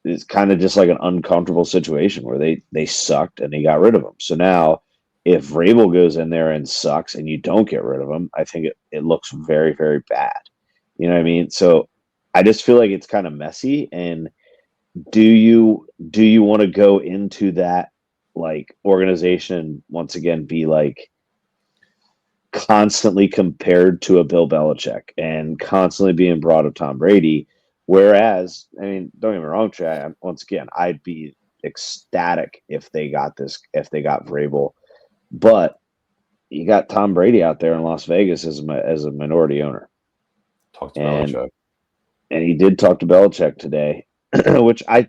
it's kind of just like an uncomfortable situation where they sucked and they got rid of him. So now, if Vrabel goes in there and sucks and you don't get rid of him, I think it looks very, very bad. You know what I mean? So I just feel like it's kind of messy. And do you want to go into that like organization once again, be like constantly compared to a Bill Belichick and constantly being brought up Tom Brady? Whereas, I mean, don't get me wrong, Chad, once again, I'd be ecstatic if they got Vrabel. But you got Tom Brady out there in Las Vegas as a minority owner. Talk to Belichick. And he did talk to Belichick today, which I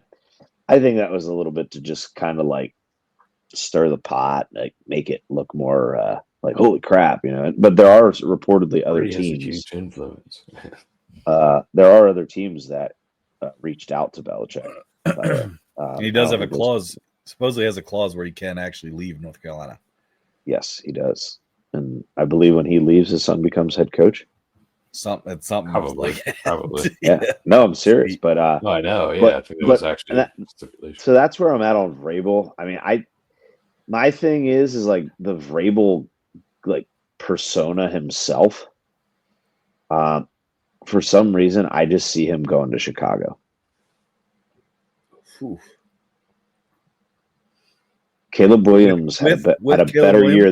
think that was a little bit to just kind of like stir the pot, like make it look more like holy crap, you know. But there are reportedly other Brady teams. Has a huge influence. There are other teams that reached out to Belichick. He does have a clause. Supposedly has a clause where he can actually leave North Carolina. Yes, he does. And I believe when he leaves, his son becomes head coach. Something probably. Yeah. No, I'm serious. But no, I know. Yeah, I think it was actually stipulation. So that's where I'm at on Vrabel. I mean, my thing is like the Vrabel like persona himself. For some reason, I just see him going to Chicago. Oof. Caleb Williams had a better year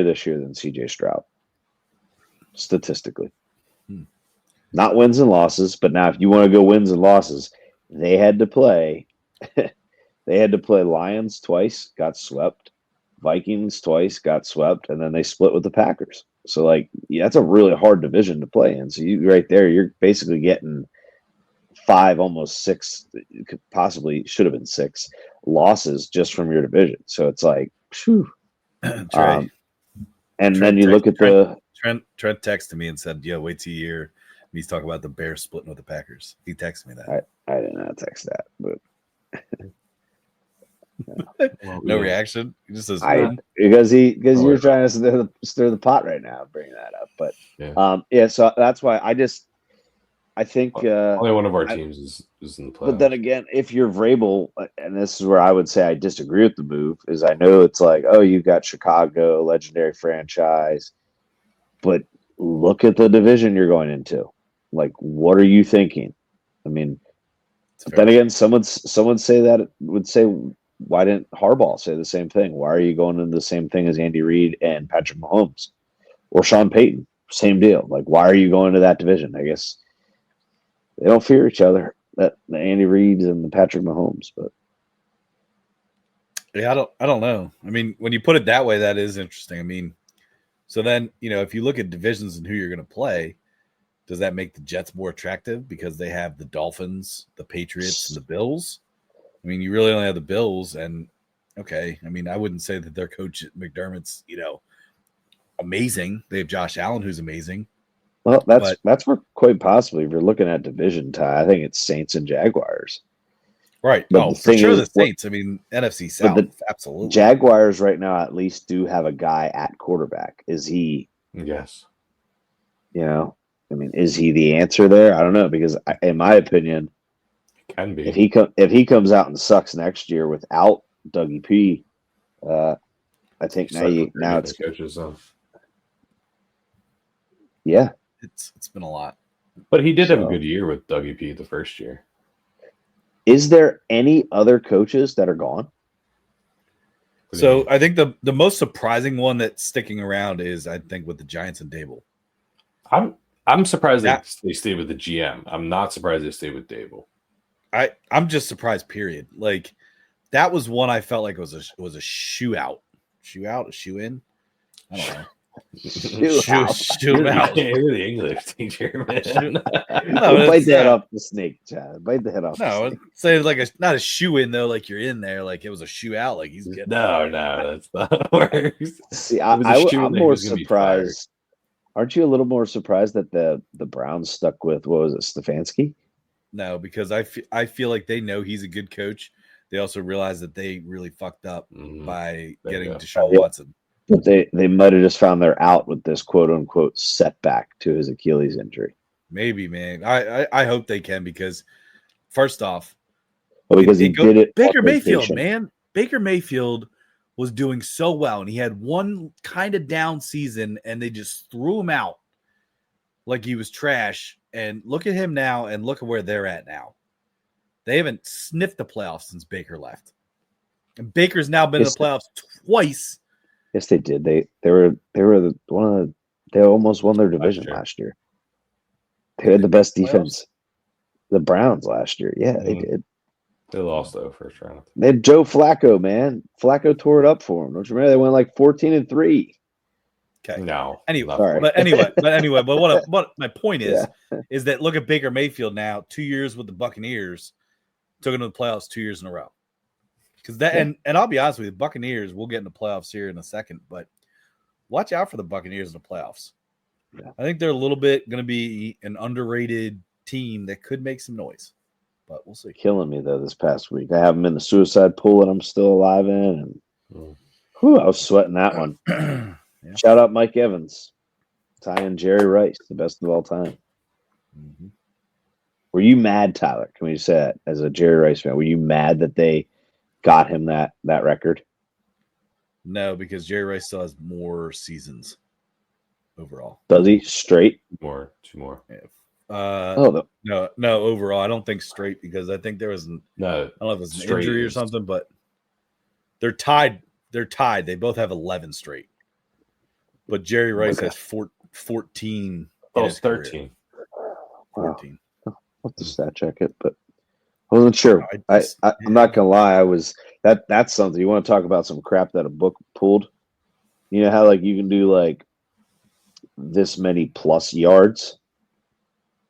this year than CJ Stroud, statistically. Not wins and losses, but now if you want to go wins and losses, they had to play. They had to play Lions twice, got swept. Vikings twice, got swept, and then they split with the Packers. So, like, that's a really hard division to play in. So you right there, you're basically getting 5, almost 6, possibly should have been 6 losses just from your division. So it's like, phew. And then you look at Trent texted me and said, "Yeah, wait till you hear me talk about the Bears splitting with the Packers." He texted me that. I did not text that, but no reaction. He just says, because you're trying to stir the pot right now, bringing that up. But so that's why I think only one of our teams is in the playoffs. But then again, if you're Vrabel, and this is where I would say I disagree with the move, is I know it's like, oh, you've got Chicago, legendary franchise, but look at the division you're going into. Like, what are you thinking? I mean, but then again, someone would say, why didn't Harbaugh say the same thing? Why are you going into the same thing as Andy Reid and Patrick Mahomes or Sean Payton? Same deal. Like, why are you going to that division? I guess they don't fear each other, that the Andy Reids and the Patrick Mahomes. But yeah, I don't know. I mean, when you put it that way, that is interesting. I mean, so then, you know, if you look at divisions and who you're going to play, does that make the Jets more attractive because they have the Dolphins, the Patriots, and the Bills? I mean, you really only have the Bills, and okay. I mean, I wouldn't say that their coach McDermott's, you know, amazing. They have Josh Allen, who's amazing. Well, that's where quite possibly, if you're looking at division tie, I think it's Saints and Jaguars. Right. But for sure the Saints. I mean, NFC South, absolutely. Jaguars right now at least do have a guy at quarterback. Is he? Yes. You know, I mean, is he the answer there? I don't know, because in my opinion, can be. If he comes out and sucks next year without Dougie P, I think now it's coaches. Yeah, it's been a lot. But he did have a good year with Dougie P the first year. Is there any other coaches that are gone? So I think the most surprising one that's sticking around is, I think, with the Giants and Dable. I'm surprised they stayed with the GM. I'm not surprised they stayed with Dable. I'm just surprised. Period. Like that was one I felt like was a shoe out, a shoe in. I don't know. Shoe out. You're the English teacher, man. No, bite the head off the snake, Chad. Bite the head off. No, say like not a shoe in though. Like you're in there. Like it was a shoe out. Like he's getting. No, that's not worse. See, I'm more surprised. Aren't you a little more surprised that the Browns stuck with what was it, Stefanski? No, because I feel like they know he's a good coach. They also realize that they really fucked up by getting Deshaun Watson. But they might have just found their out with this quote unquote setback to his Achilles injury. Maybe, man. I hope they can because first off, because he did it. Baker Mayfield, man. Baker Mayfield was doing so well, and he had one kind of down season, and they just threw him out like he was trash. And look at him now, and look at where they're at now. They haven't sniffed the playoffs since Baker left, and Baker's now been in the playoffs twice. Yes, they did. They almost won their division last year. They had the best defense. The Browns last year. Yeah, they did. They lost though first round. They had Joe Flacco, man. Flacco tore it up for them. Don't you remember? They went like 14-3. Okay. No. Anyway, but what my point is that look at Baker Mayfield now. 2 years with the Buccaneers, took him to the playoffs 2 years in a row. Because that and I'll be honest with you, the Buccaneers, we'll get in the playoffs here in a second, but watch out for the Buccaneers in the playoffs. Yeah. I think they're a little bit going to be an underrated team that could make some noise, but we'll see. Killing me though this past week. I have them in the suicide pool that I'm still alive in, and I was sweating that one. Yeah. Shout out Mike Evans, tying Jerry Rice, the best of all time. Mm-hmm. Were you mad, Tyler? Can we say that as a Jerry Rice fan? Were you mad that they got him that record? No, because Jerry Rice still has more seasons overall. Does he? Straight? Two more. Yeah. No, overall. I don't think straight because I think there was I don't know if it was an injury or something, but they're tied. They both have 11 straight. But Jerry Rice has 14. Oh, it's 13. 14. I'll have to stat check it, but I wasn't sure. I'm not gonna lie. I was that's something. You want to talk about some crap that a book pulled? You know how like you can do like this many plus yards?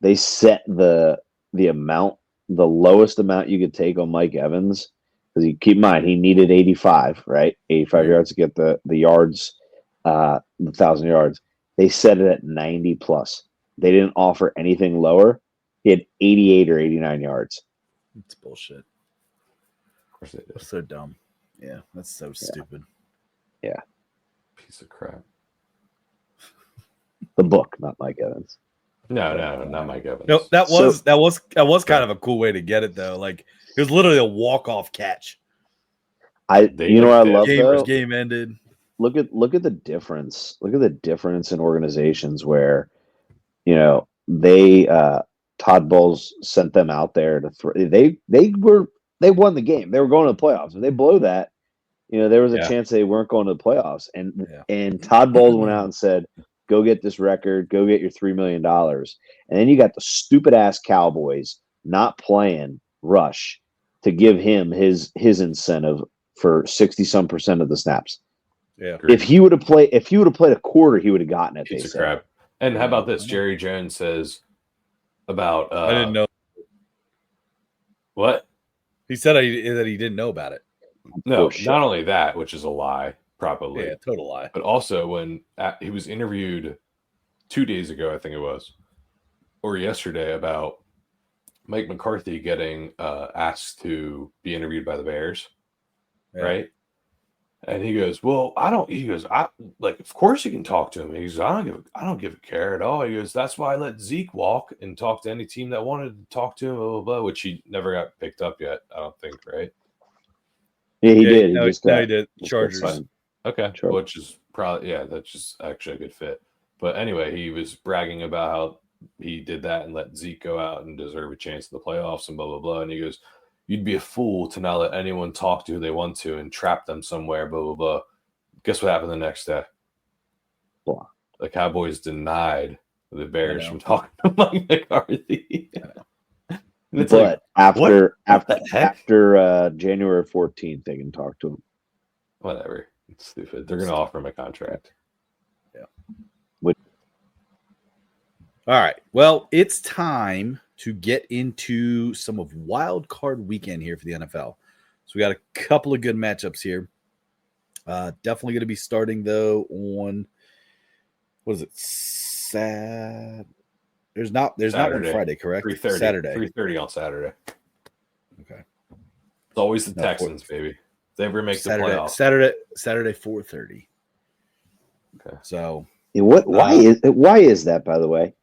They set the amount, the lowest amount you could take on Mike Evans, because you keep in mind he needed 85, right? 85 yards to get the yards, 1,000 yards. They set it at 90 plus. They didn't offer anything lower. He had 88 or 89 yards. It's bullshit. Of course it is. So dumb. Yeah, that's so stupid. Yeah. Piece of crap. The book, not Mike Evans. No, not Mike Evans. No, that was kind of a cool way to get it though. Like it was literally a walk-off catch. You know what I love though? Game ended. Look at the difference. Look at the difference in organizations where, you know, they Todd Bowles sent them out there to throw. They won the game. They were going to the playoffs. If they blow that, you know, there was a chance they weren't going to the playoffs. And Todd Bowles went out and said, "Go get this record. Go get your $3 million." And then you got the stupid ass Cowboys not playing Rush to give him his incentive for 60-some% of the snaps. Yeah. If he would have played a quarter, he would have gotten it. It's a crap. And how about this? Jerry Jones says about I didn't know. What? He said that he didn't know about it. No, not only that, which is a lie, probably. Yeah, total lie. But also when he was interviewed 2 days ago, I think it was, or yesterday, about Mike McCarthy getting asked to be interviewed by the Bears, right? And he goes, "Well, I don't." He goes, "I like, of course you can talk to him." He goes, "I don't give a care at all." He goes, "That's why I let Zeke walk and talk to any team that wanted to talk to him." Blah blah blah. Which he never got picked up yet, I don't think, right? Yeah, he did. He did. Chargers. Okay, which is probably that's just actually a good fit. But anyway, he was bragging about how he did that and let Zeke go out and deserve a chance in the playoffs and blah blah blah. And he goes, "You'd be a fool to not let anyone talk to who they want to and trap them somewhere, blah, blah, blah." Guess what happened the next day? Blah. The Cowboys denied the Bears from talking to Mike McCarthy. It's but after January 14th, they can talk to him. Whatever. It's stupid. They're going to offer him a contract. Yeah. All right. Well, it's time to get into some of Wild Card Weekend here for the NFL. So we got a couple of good matchups here. Definitely going to be starting though on what is it? There's not one Friday, correct? 3:30. Saturday. 3:30 on Saturday. Okay. It's always the Texans, baby. If they ever make the playoffs. Saturday 4:30. Okay. So why is that, by the way?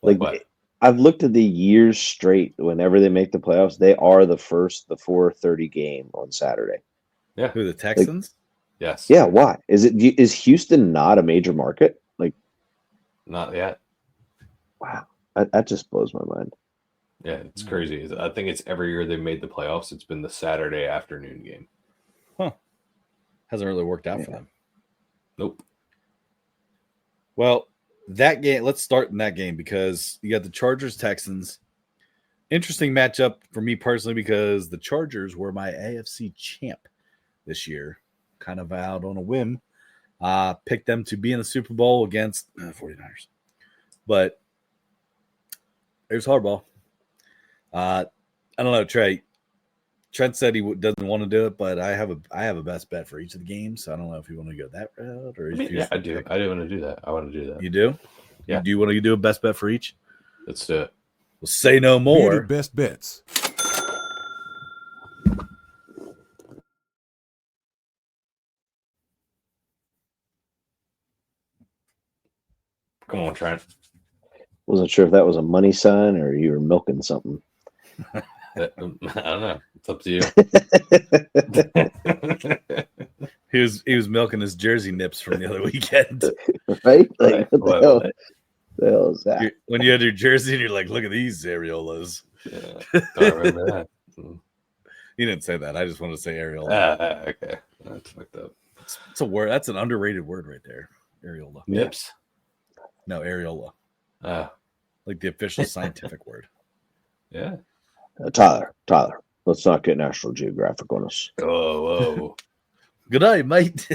Like what? I've looked at the years straight. Whenever they make the playoffs, they are the 4:30 game on Saturday. Yeah. Who, the Texans? Yes. Yeah. Why is Houston not a major market? Like, not yet. Wow, that just blows my mind. Yeah, it's crazy. I think it's every year they've made the playoffs. It's been the Saturday afternoon game. Huh? Hasn't really worked out for them. Nope. Well, that game. Let's start in that game because you got the Chargers Texans. Interesting matchup for me personally because the Chargers were my AFC champ this year, kind of out on a whim. Picked them to be in the Super Bowl against 49ers. But there's hardball. I don't know, Trey. Trent said he doesn't want to do it, but I have a best bet for each of the games. So I don't know if you want to go that route or I do. I do want to do that. I want to do that. You do? Yeah. Do you want to do a best bet for each? Let's do it. Well, say no more. Bearded best bets. Come on, Trent. Wasn't sure if that was a money sign or you were milking something. I don't know. It's up to you. He was milking his jersey nips from the other weekend. Right? Like, what the hell is that? When you had your jersey and you're like, look at these areolas. Yeah, don't remember that. You didn't say that. I just wanted to say areola. Okay. That's fucked up. It's a word. That's an underrated word right there. Areola. Nips? No, areola. Like the official scientific word. Yeah. Tyler, let's not get National Geographic on us. Whoa. Good night, mate.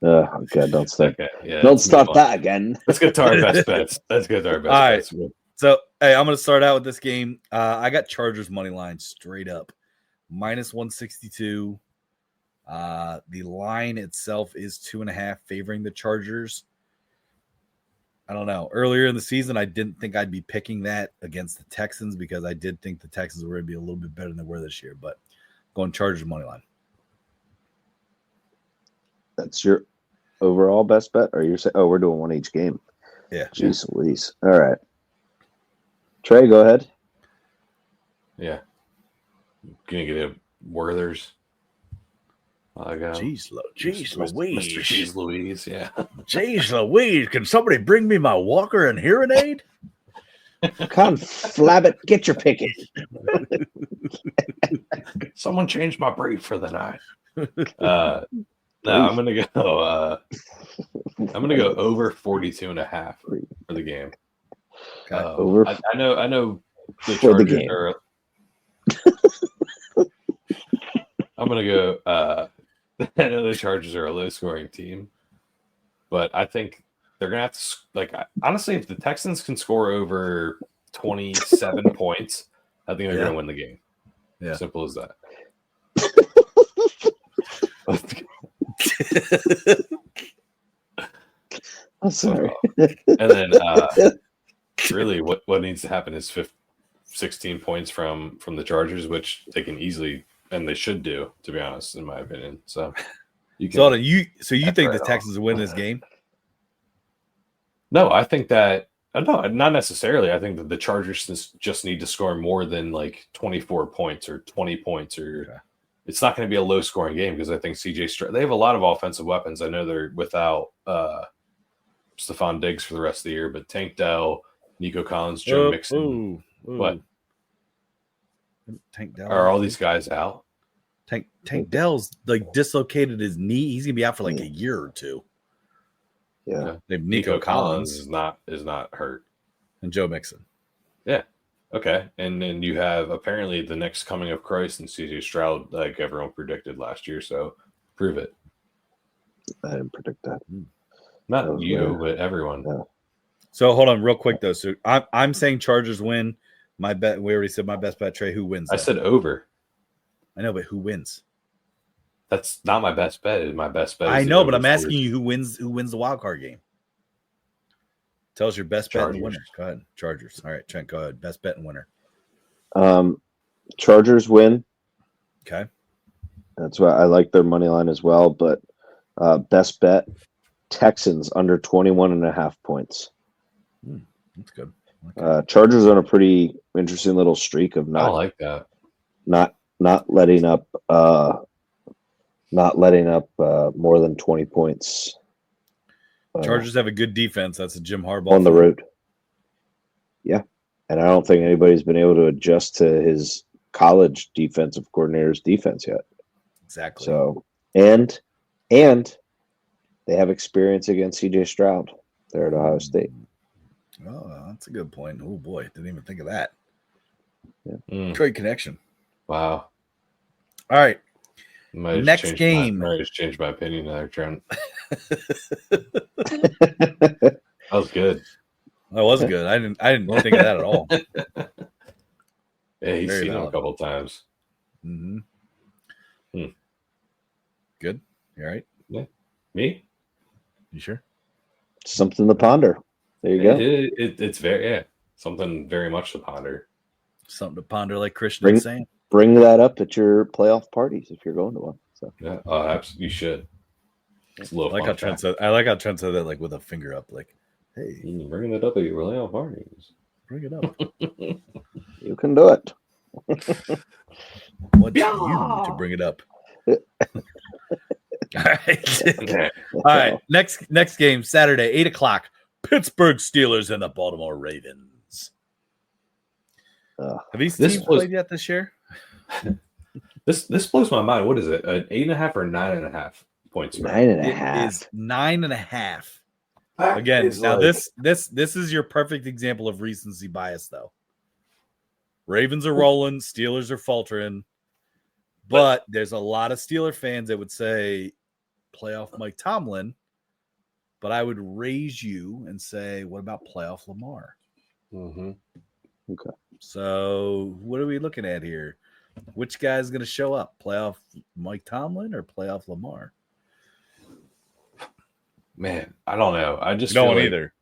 Okay, don't start. Okay, yeah, don't start that again. Let's get to our best bets. All right. So, hey, I'm going to start out with this game. I got Chargers money line straight up, -162. The line itself is 2.5 favoring the Chargers. I don't know. Earlier in the season, I didn't think I'd be picking that against the Texans because I did think the Texans were going to be a little bit better than they were this year. But going Chargers money line. That's your overall best bet? Or you're saying, we're doing one each game? Yeah. Jeez Louise. All right. Trey, go ahead. Yeah. Gonna get a Werther's. Jeez Louise. Mr. Cheese Louise, yeah. Jeez Louise, can somebody bring me my walker and hearing aid? Come, Flabbit, get your picket. Someone changed my brief for the night. No, I'm gonna go over 42.5 for the game. Okay. I know the for the Chargers game. I'm gonna go. I know the Chargers are a low-scoring team, but I think they're gonna have to honestly, if the Texans can score over 27 points, I think they're gonna win the game. Yeah, simple as that. I'm sorry. And then really what needs to happen is 16 points from the Chargers, which they can easily and they should do, to be honest, in my opinion. So you can you think the Texans will win this game? No, I think that no, not necessarily. I think that the Chargers just need to score more than like 24 points or 20 points or it's not going to be a low scoring game because I think they have a lot of offensive weapons. I know they're without Stephon Diggs for the rest of the year, but Tank Dell, Nico Collins, Joe Mixon. What? Tank Dell. Are all these guys out? Tank Dell's like dislocated his knee. He's gonna be out for like a year or two. Yeah. Okay. They have Nico Collins is not hurt. And Joe Mixon. Yeah. Okay. And then you have apparently the next coming of Christ and CJ Stroud, like everyone predicted last year. So prove it. I didn't predict that. Not you, but everyone. Yeah. So hold on real quick though. So I'm saying Chargers win. My bet, we already said my best bet. Trey, who wins? I said over. I know, but who wins? That's not my best bet. My best bet. I know, but I'm asking you who wins the wild card game. Tell us your best bet and winner. Go ahead. Chargers. All right, Trent, go ahead. Best bet and winner. Chargers win. Okay. That's why I like their money line as well. But best bet, Texans under 21.5 points. That's good. Okay. Chargers on a pretty interesting little streak of I like that. Not letting up more than 20 points. Chargers have a good defense. That's a Jim Harbaugh on the road. Yeah. And I don't think anybody's been able to adjust to his college defensive coordinator's defense yet. Exactly. So, and they have experience against CJ Stroud there at Ohio State. Oh, that's a good point. Oh boy, didn't even think of that. Yeah. Great connection. Wow. All right. Next game. I just changed my opinion there, Trent. That was good. That was good. I didn't think of that at all. Yeah, he's seen him a couple times. Mm-hmm. Good. You all right? Yeah. Me? You sure? Something to ponder. There you go. It's very something very much to ponder. Something to ponder, like Christian is saying. Bring that up at your playoff parties if you're going to one. So yeah, absolutely, you should. It's a little I like how Trent said that, like with a finger up, like, "Hey, bringing it up at your playoff parties. Bring it up. You can do it." What's you to bring it up? All right. All right. Next game, Saturday, 8:00. Pittsburgh Steelers and the Baltimore Ravens. Have these teams played yet this year? This blows my mind. What is it? An 8.5 or 9.5 points? 9.5. It is 9.5. Again, now this is your perfect example of recency bias, though. Ravens are rolling, Steelers are faltering, but there's a lot of Steeler fans that would say playoff Mike Tomlin, but I would raise you and say, what about playoff Lamar? Mm-hmm. Okay. So what are we looking at here? Which guy's going to show up? Playoff Mike Tomlin or playoff Lamar? Man, I don't know. I just don't want either.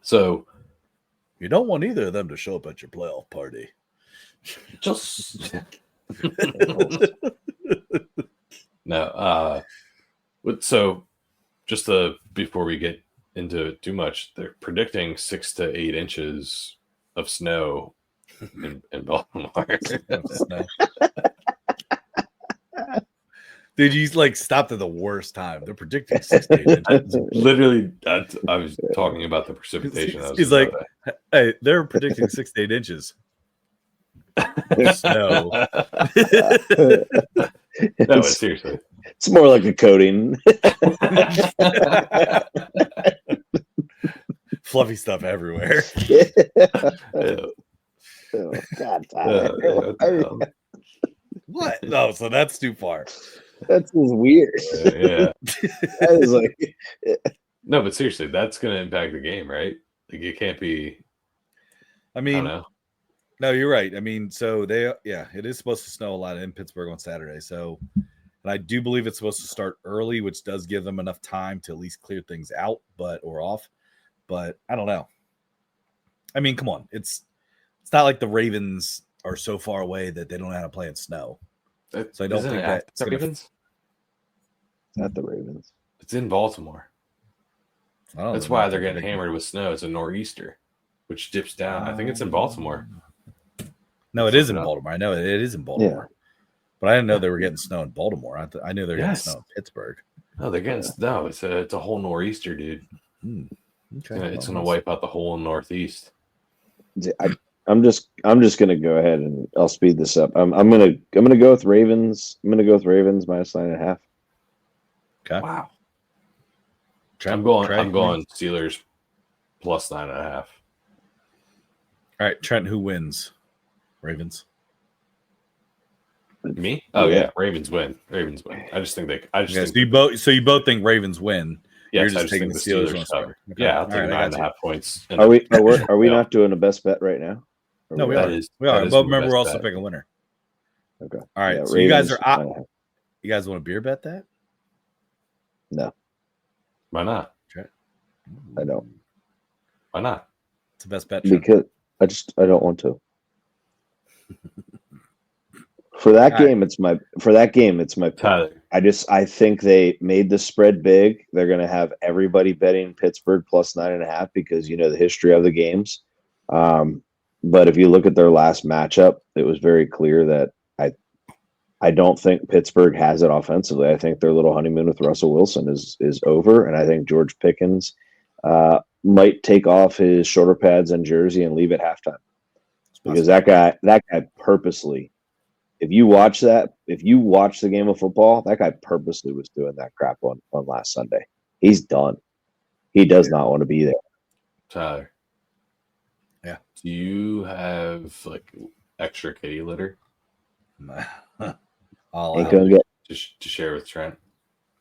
So you don't want either of them to show up at your playoff party. Just no. So just before we get into it too much, they're predicting 6 to 8 inches of snow in Baltimore. Dude, you stopped at the worst time. They're predicting 6 to 8 inches. Literally, I was talking about the precipitation. He's like, hey, they're predicting 6 to 8 inches. Snow. No, seriously. It's more like a coating. Fluffy stuff everywhere. Oh, God, what? No, so that's too far. That's weird. Yeah. That is like no, but seriously, that's going to impact the game, right? Like it can't be. I mean, I don't know. No, you're right. I mean, so it is supposed to snow a lot in Pittsburgh on Saturday. So, and I do believe it's supposed to start early, which does give them enough time to at least clear things out, or off. But I don't know. I mean, come on, it's not like the Ravens are so far away that they don't know how to play in snow. So I don't think that's the Ravens. Not the Ravens. It's in Baltimore. That's why they're getting hammered with snow. It's a nor'easter, which dips down. I think it's in Baltimore. No, it is in Baltimore. I know it is in Baltimore. Yeah. But I didn't know they were getting snow in Baltimore. I knew they were getting snow in Pittsburgh. No, they're getting snow. It's a whole nor'easter, dude. Okay, it's gonna wipe out the whole Northeast. I'm just gonna go ahead and I'll speed this up. I'm gonna go with Ravens. I'm gonna go with Ravens -9.5. Okay. Wow. I'm going Steelers plus 9.5. All right, Trent, who wins? Ravens. Me? Oh yeah, Ravens win. I just think they. So you both think Ravens win. Yes, You're just taking the Steelers cover. Okay. Yeah, I'll take 9.5 points. Are we not doing a best bet right now? No, we are. We are. But remember, we're also picking a winner. Okay. All right. Yeah, so Ravens, you guys are. You guys want to beer bet that? No. Why not? I don't. Why not? It's the best bet. Trent. Because I don't want to. For that game, it's my Tyler. I think they made the spread big. They're going to have everybody betting Pittsburgh plus 9.5 because you know the history of the games. But if you look at their last matchup, it was very clear that I don't think Pittsburgh has it offensively. I think their little honeymoon with Russell Wilson is over, and I think George Pickens might take off his shoulder pads and jersey and leave at halftime because that guy purposely. If you watch the game of football, that guy purposely was doing that crap on last Sunday. He's done. He does not want to be there. Tyler. Yeah. Do you have like extra kitty litter? Ain't gonna get to share with Trent.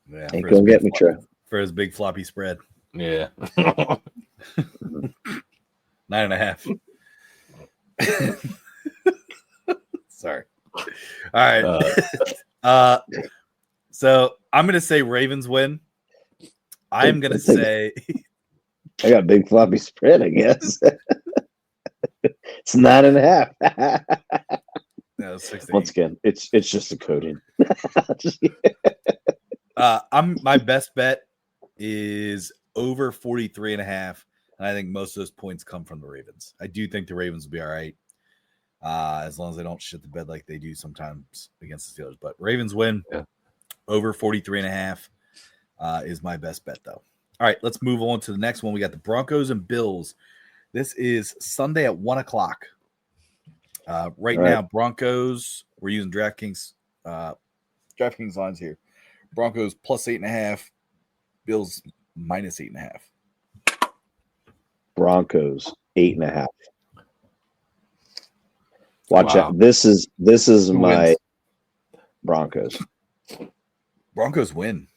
Yeah, ain't gonna get me, Trent. For his big floppy spread. Yeah. 9.5. Sorry. All right. So I'm gonna say Ravens win. I'm gonna say I got a big floppy spread, I guess. It's 9.5. No, 6 Once again, it's just a coding. My best bet is over 43.5, and I think most of those points come from the Ravens. I do think the Ravens will be all right. As long as they don't shit the bed like they do sometimes against the Steelers. But Ravens win. Yeah. Over 43.5 is my best bet, though. All right, let's move on to the next one. We got the Broncos and Bills. This is Sunday at 1 o'clock. Right now, Broncos, we're using DraftKings lines here. Broncos plus 8.5, Bills minus 8.5. Broncos 8.5. Watch out. This is my Broncos. Broncos win.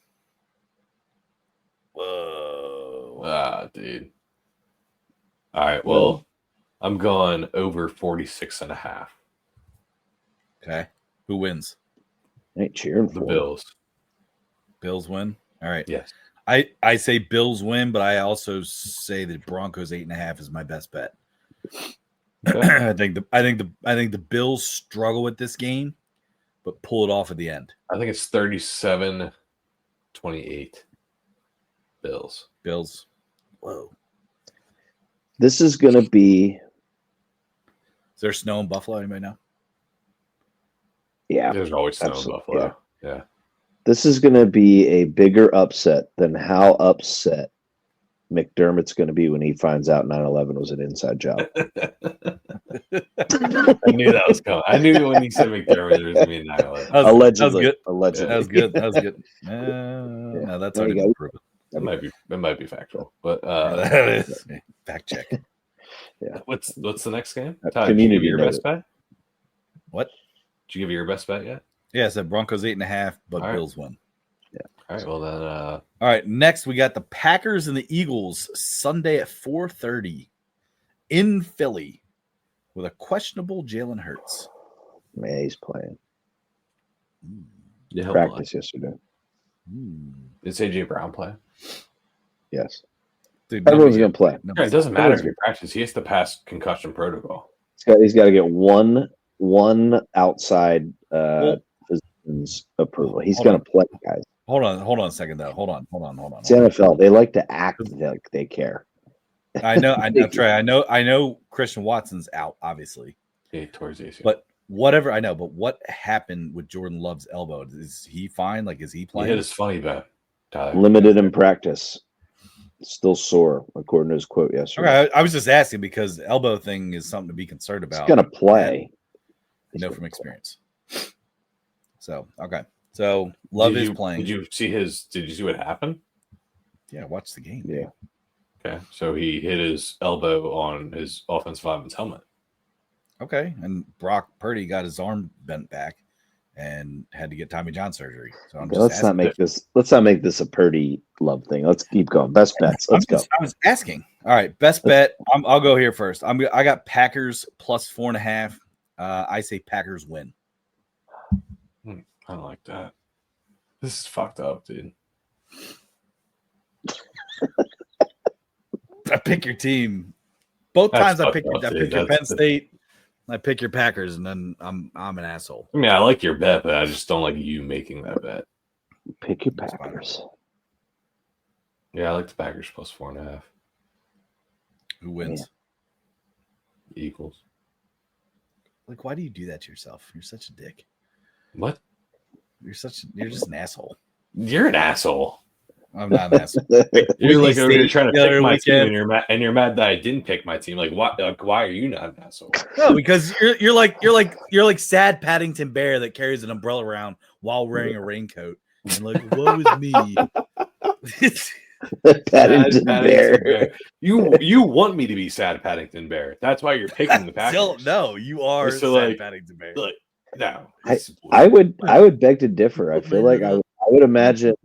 Whoa. Dude. All right. Well, I'm going over 46.5. Okay. Who wins? I ain't cheering for the Bills. Bills win. All right. Yes. I say Bills win, but I also say that Broncos 8.5 is my best bet. Okay. I think the Bills struggle with this game, but pull it off at the end. I think it's 37-28. Bills. Whoa. This is going to be. Is there snow in Buffalo? Anybody know? Yeah. There's always snow in Buffalo. Yeah. This is going to be a bigger upset than how upset McDermott's going to be when he finds out 9/11 was an inside job. I knew that was coming. I knew when he said McDermott, there was going to be 9/11. Allegedly. That was good. No, that's already been proven. It might be factual, but fact check. Yeah. What's the next game? Todd, did you give your best bet? What? Did you give your best bet yet? Yeah, I said Broncos 8.5, but Bills win. Yeah. All right. Well then. All right. Next, we got the Packers and the Eagles Sunday at 4:30 in Philly with a questionable Jalen Hurts. Man, he's playing. Yeah, practice yesterday. Did AJ Brown play? Yes. Dude, everyone's going to play. It doesn't matter if he practices. He has to pass concussion protocol. He's got to get one outside physician's approval. He's going to play, guys. Hold on a second, though. Hold on. It's the NFL. They like to act like they care. I know, Trey. I know Christian Watson's out, obviously. Yeah, towards the ACL. But whatever, I know. But what happened with Jordan Love's elbow? Is he fine? Like, is he playing? He hit his funny bone, Tyler. Limited in practice. Still sore, according to his quote yesterday. Okay, I was just asking because the elbow thing is something to be concerned about. He's going to play. I know from experience. So, okay. So, Love is playing. Did you see what happened? Yeah, watch the game. Yeah. Dude. Okay, so he hit his elbow on his offensive lineman's helmet. Okay, and Brock Purdy got his arm bent back and had to get Tommy John surgery. So I'm just let's not make this a Purdy love thing. Let's keep going. Best bets. Let's go. I was asking. All right, best bet. I'll go here first. I got Packers plus 4.5. I say Packers win. I don't like that. This is fucked up, dude. I pick your team. Both times I pick your Penn State. I pick your Packers, and then I'm an asshole. I mean, I like your bet, but I just don't like you making that bet. Pick your Packers. Yeah, I like the Packers plus 4.5. Who wins? Yeah. Eagles. Like, why do you do that to yourself? You're such a dick. What? You're just an asshole. You're an asshole. I'm not an asshole. You're like over here trying to pick my team, and you're mad that I didn't pick my team. Like, why are you not an asshole? No, because you're like sad Paddington Bear that carries an umbrella around while wearing a raincoat. And like, woe is me. Paddington Bear. You want me to be sad Paddington Bear. That's why you're picking the Packers. No, you are sad Paddington Bear. Look, no. I would beg to differ. I feel like I would imagine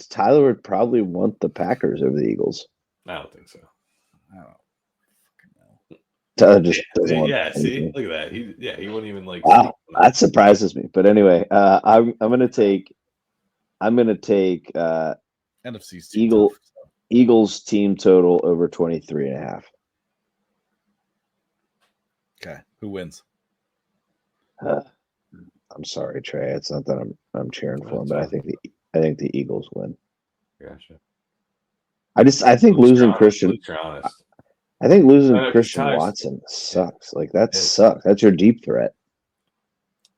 Tyler would probably want the Packers over the Eagles. I don't think so. I don't know. Tyler just doesn't want see, look at that. He wouldn't even like. Wow, that surprises me. But anyway, I'm gonna take NFC's Eagles team total over 23.5. Okay, who wins? I'm sorry, Trey. It's not that I'm cheering for them, but I think the Eagles win. Gotcha. I think losing Christian. I think losing Christian Watson sucks. Like that sucks. That's your deep threat.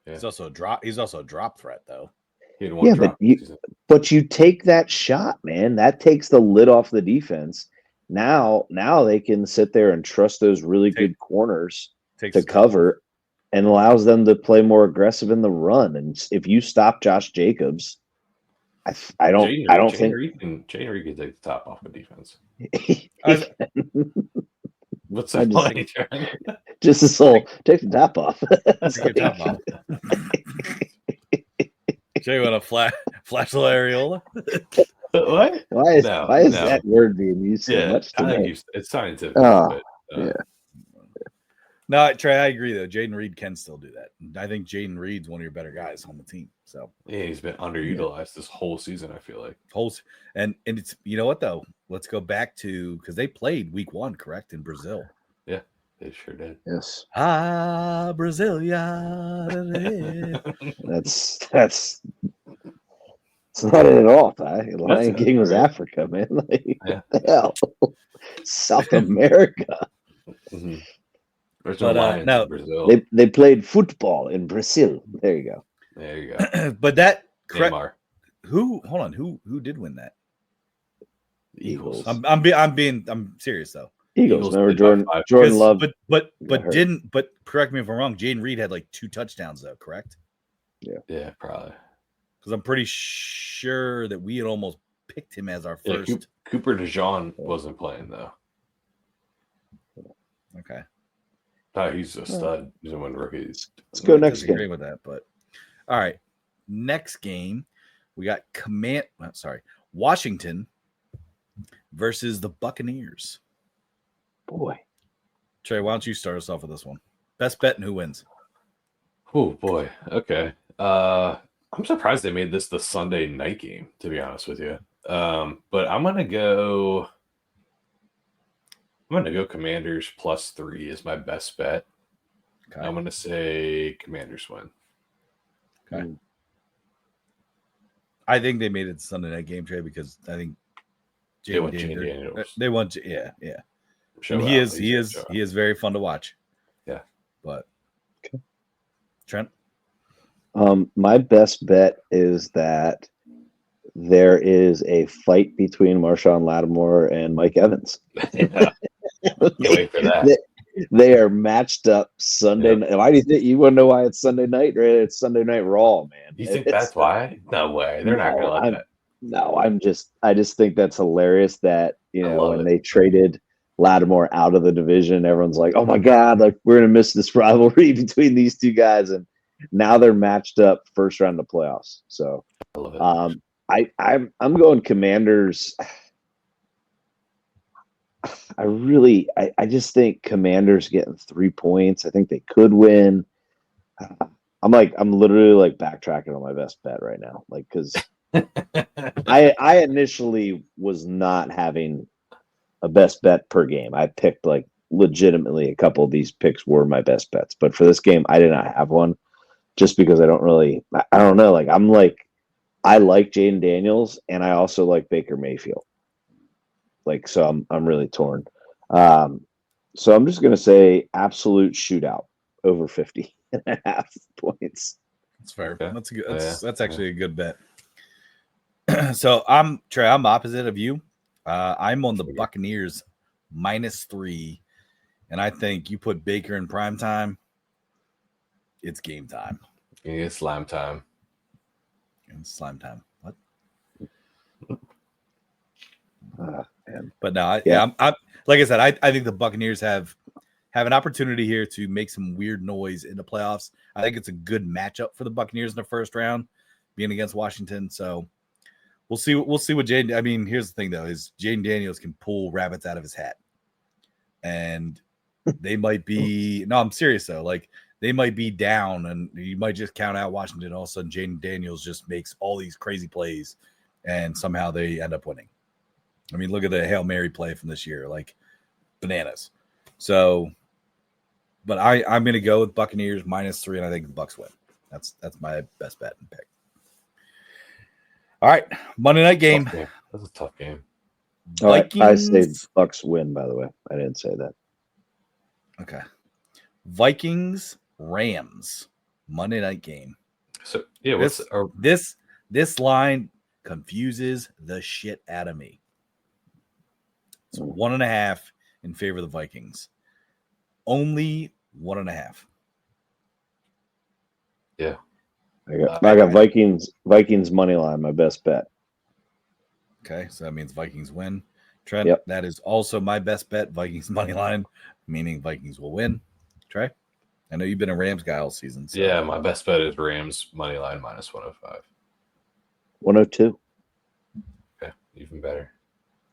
Yeah. He's also a drop threat though. Yeah, but you take that shot, man. That takes the lid off the defense. Now they can sit there and trust those really good corners to cover, and allows them to play more aggressive in the run. And if you stop Josh Jacobs, I don't think Jaden Reed can take the top off the defense. What's that point? Just this whole take the top off. Take your top off. Jay, want a flash the areola? What? Why is that word being used so much today? It's scientific. Yeah. No, Trey, I agree though. Jaden Reed can still do that. I think Jaden Reed's one of your better guys on the team. So yeah, he's been underutilized this whole season. I feel like and it's what though. Let's go back to because they played week 1, correct, in Brazil. Yeah, they sure did. Yes. Brasilia. That's it's not it at all, Ty. Lion King was Africa, man. Like, what the hell? South America. Mm-hmm. There's no lions in Brazil. They played football in Brazil. There you go. There you go. But that correct. Neymar. Who did win that? Eagles. I'm serious though. Eagles. Remember Jordan Love. But correct me if I'm wrong. Jaden Reed had like 2 touchdowns though, correct? Yeah, probably. Because I'm pretty sure that we had almost picked him as our first. Cooper DeJean wasn't playing though. Okay. He's a stud. He's a win rookie. Let's go next game. Agree with that, but all right. Next game, we got Washington versus the Buccaneers. Boy, Trey, why don't you start us off with this one? Best bet and who wins? Oh boy. Okay. I'm surprised they made this the Sunday night game, to be honest with you. But I'm gonna go Commanders plus 3 is my best bet. Okay. I'm gonna say Commanders win. Okay. I think they made it the Sunday night game, Trey, because I think they want Daniels. They want, yeah. He is very fun to watch. Yeah, but Trent. My best bet is that there is a fight between Marshawn Lattimore and Mike Evans. Yeah. Wait for that. They are matched up Sunday night. Why do you think you want to know why it's Sunday night? Right? It's Sunday Night Raw, man. You think that's why? No way. They're not going to let that. No, I just think that's hilarious that, when they traded Lattimore out of the division, everyone's like, oh my God, like we're going to miss this rivalry between these two guys. And now they're matched up first round of playoffs. So I love it. I'm going Commanders. I just think Commanders getting 3 points. I think they could win. I'm literally like backtracking on my best bet right now. Like, cause I initially was not having a best bet per game. I picked like legitimately a couple of these picks were my best bets, but for this game, I did not have one just because I don't know. I like Jaden Daniels and I also like Baker Mayfield. Like, so I'm really torn. So I'm just going to say absolute shootout over 50.5 points. That's fair. Okay. That's a good. That's actually a good bet. So I'm opposite of you. I'm on the Buccaneers -3, and I think you put Baker in prime time. It's game time. It's slime time. It's slime time. What? Man. But no, I'm like I said, I think the Buccaneers have an opportunity here to make some weird noise in the playoffs. I think it's a good matchup for the Buccaneers in the first round, being against Washington. So we'll see what Jaden. I mean, here's the thing though: is Jaden Daniels can pull rabbits out of his hat, and they might be. No, I'm serious though. Like they might be down, and you might just count out Washington. All of a sudden, Jaden Daniels just makes all these crazy plays, and somehow they end up winning. I mean, look at the Hail Mary play from this year, like bananas. So, but I'm going to go with Buccaneers -3, and I think the Bucs win. That's my best bet and pick. All right, Monday night game. That's a tough game. Vikings. I say Bucs win. By the way, I didn't say that. Okay, Vikings Rams Monday night game. So yeah, this line confuses the shit out of me. It's 1.5 in favor of the Vikings. Only 1.5. Yeah. I got Vikings money line, my best bet. Okay, so that means Vikings win. Trent, That is also my best bet. Vikings money line, meaning Vikings will win. Trey, I know you've been a Rams guy all season. So. Yeah, my best bet is Rams money line -105. 102. Okay, even better.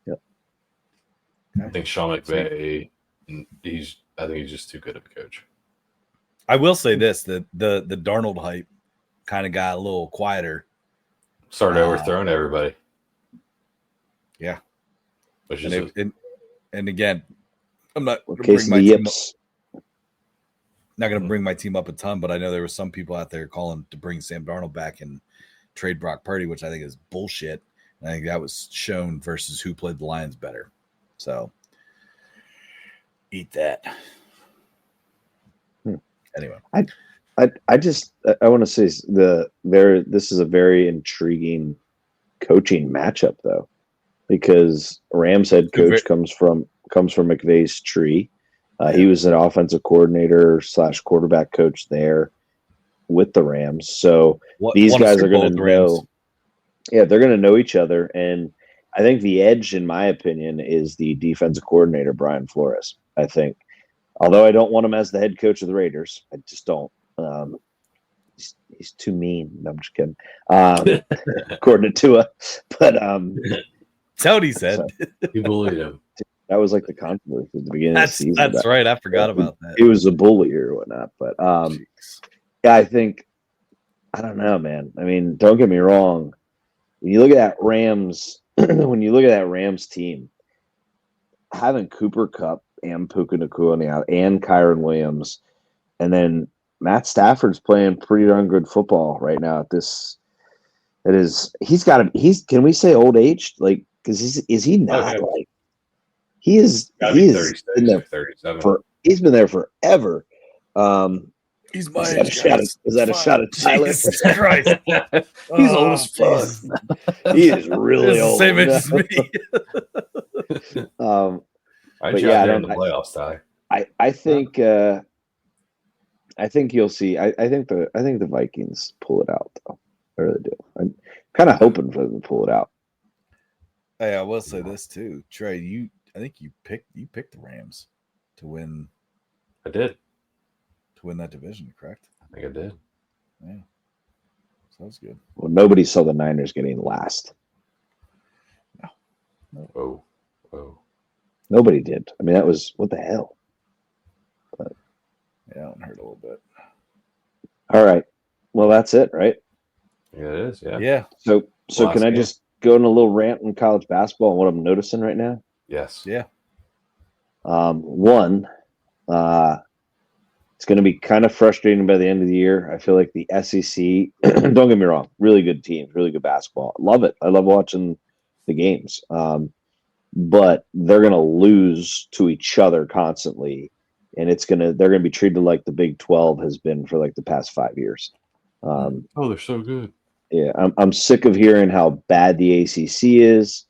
Okay. I think Sean McVay, I think he's just too good of a coach. I will say this: the Darnold hype kind of got a little quieter. Started overthrowing everybody. Yeah, which is and again, I'm not going to bring my team up a ton, but I know there were some people out there calling to bring Sam Darnold back and trade Brock Purdy, which I think is bullshit. And I think that was shown versus who played the Lions better. So eat that. Anyway, I want to say this is a very intriguing coaching matchup though, because Rams head coach comes from McVay's tree. He was an offensive coordinator / quarterback coach there with the Rams. So these guys are going to know. Yeah, they're going to know each other, and I think the edge, in my opinion, is the defensive coordinator, Brian Flores. I think, although I don't want him as the head coach of the Raiders, I just don't. He's too mean. No, I'm just kidding. According to Tua, but that's what he said. You bullied him. That was like the controversy at the beginning of the season. That's right. I forgot about that. He was a bully or whatnot. But yeah, I think, I don't know, man. I mean, don't get me wrong. When you look at that Rams team, having Cooper Kupp and Puka Nacua and Kyron Williams, and then Matt Stafford's playing pretty darn good football right now at this. Can we say old age? Like, because is he not like, he is 36 or 37. He's been there forever. He's my age. Is that a shot at Tyler? Jesus Christ. He's old as fuck. He is really old. Same age as me. But yeah, I don't know. Playoffs, Tyler. I think you'll see. I think the Vikings pull it out though. I really do. I'm kind of hoping for them to pull it out. Hey, I will say this too, Trey. I think you picked the Rams to win. I did. To win that division, correct? I think I did. Yeah. So that's good. Well, nobody saw the Niners getting last. No. Oh. Nobody did. I mean, that was what the hell. But, yeah, it hurt a little bit. All right. Well, that's it, right? Yeah, it is. Yeah. Yeah. So can I just go on a little rant in college basketball and what I'm noticing right now? Yes. Yeah. One, it's going to be kind of frustrating by the end of the year. I feel like the SEC, don't get me wrong, really good teams, really good basketball. Love it. I love watching the games. But they're going to lose to each other constantly. And they're going to be treated like the Big 12 has been for like the past 5 years. They're so good. Yeah, I'm sick of hearing how bad the ACC is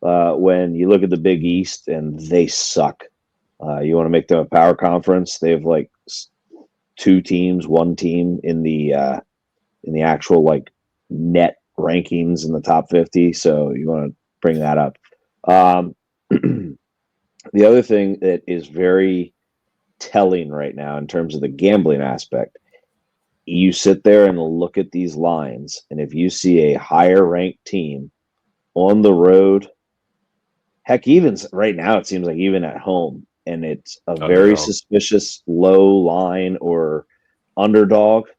when you look at the Big East and they suck. You want to make them a power conference? They have like 2 teams, 1 team in the actual like net rankings in the top 50. So you want to bring that up. The other thing that is very telling right now in terms of the gambling aspect, you sit there and look at these lines, and if you see a higher ranked team on the road, heck, even right now, it seems like even at home, and it's a very suspicious low line or underdog,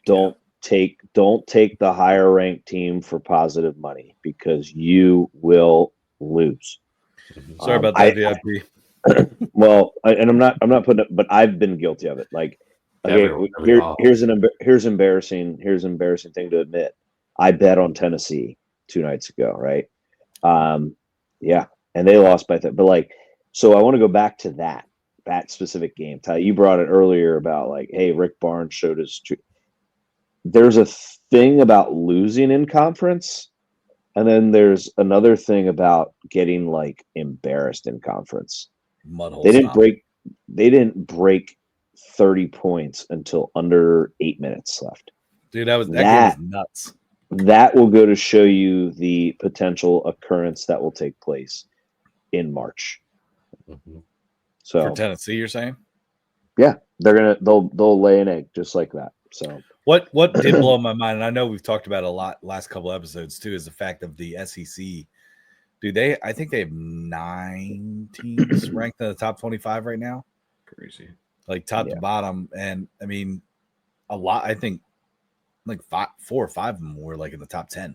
don't take the higher ranked team for positive money because you will lose. Sorry about that, VIP. Well, and I'm not putting it, but I've been guilty of it. Like, okay, here's an embarrassing thing to admit. I bet on Tennessee 2 nights ago, right? Yeah, and they lost by but like, so I want to go back to that specific game. Ty, you brought it earlier about like, hey, Rick Barnes showed his. There's a thing about losing in conference, and then there's another thing about getting like embarrassed in conference. They didn't break 30 points until under 8 minutes left. Dude, that game was nuts. That will go to show you the potential occurrence that will take place in March. Mm-hmm. So for Tennessee, you're saying? Yeah, they'll lay an egg just like that. So what did blow my mind, and I know we've talked about it a lot last couple episodes too, is the fact of the SEC. Dude, I think they have 9 teams ranked in the top 25 right now. Crazy. Like top to bottom. And I mean, a lot, I think like 4 or 5 of them were like in the top 10,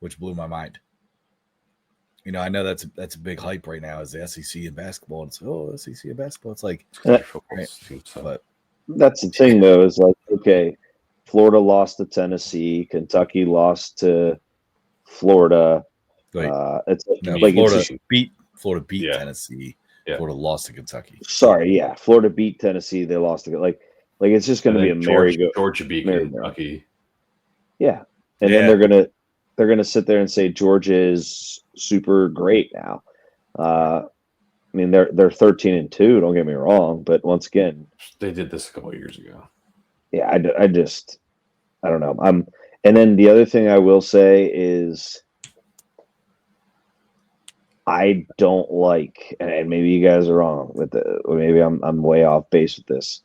which blew my mind. You know, I know that's a big hype right now is the SEC in basketball. And it's SEC in basketball. It's like, but that's the thing though, is like, okay, Florida lost to Tennessee, Kentucky lost to Florida. It's like Florida beat Tennessee. Yeah. Florida lost to Kentucky. Sorry, yeah, Florida beat Tennessee. They lost to like it's just going to be a merry-go. Georgia beat Kentucky. Yeah, and then they're gonna sit there and say Georgia is super great now. I mean, they're 13-2. Don't get me wrong, but once again, they did this a couple of years ago. Yeah, I don't know. And then the other thing I will say is, I don't like, and maybe you guys are wrong with it, or maybe I'm way off base with this,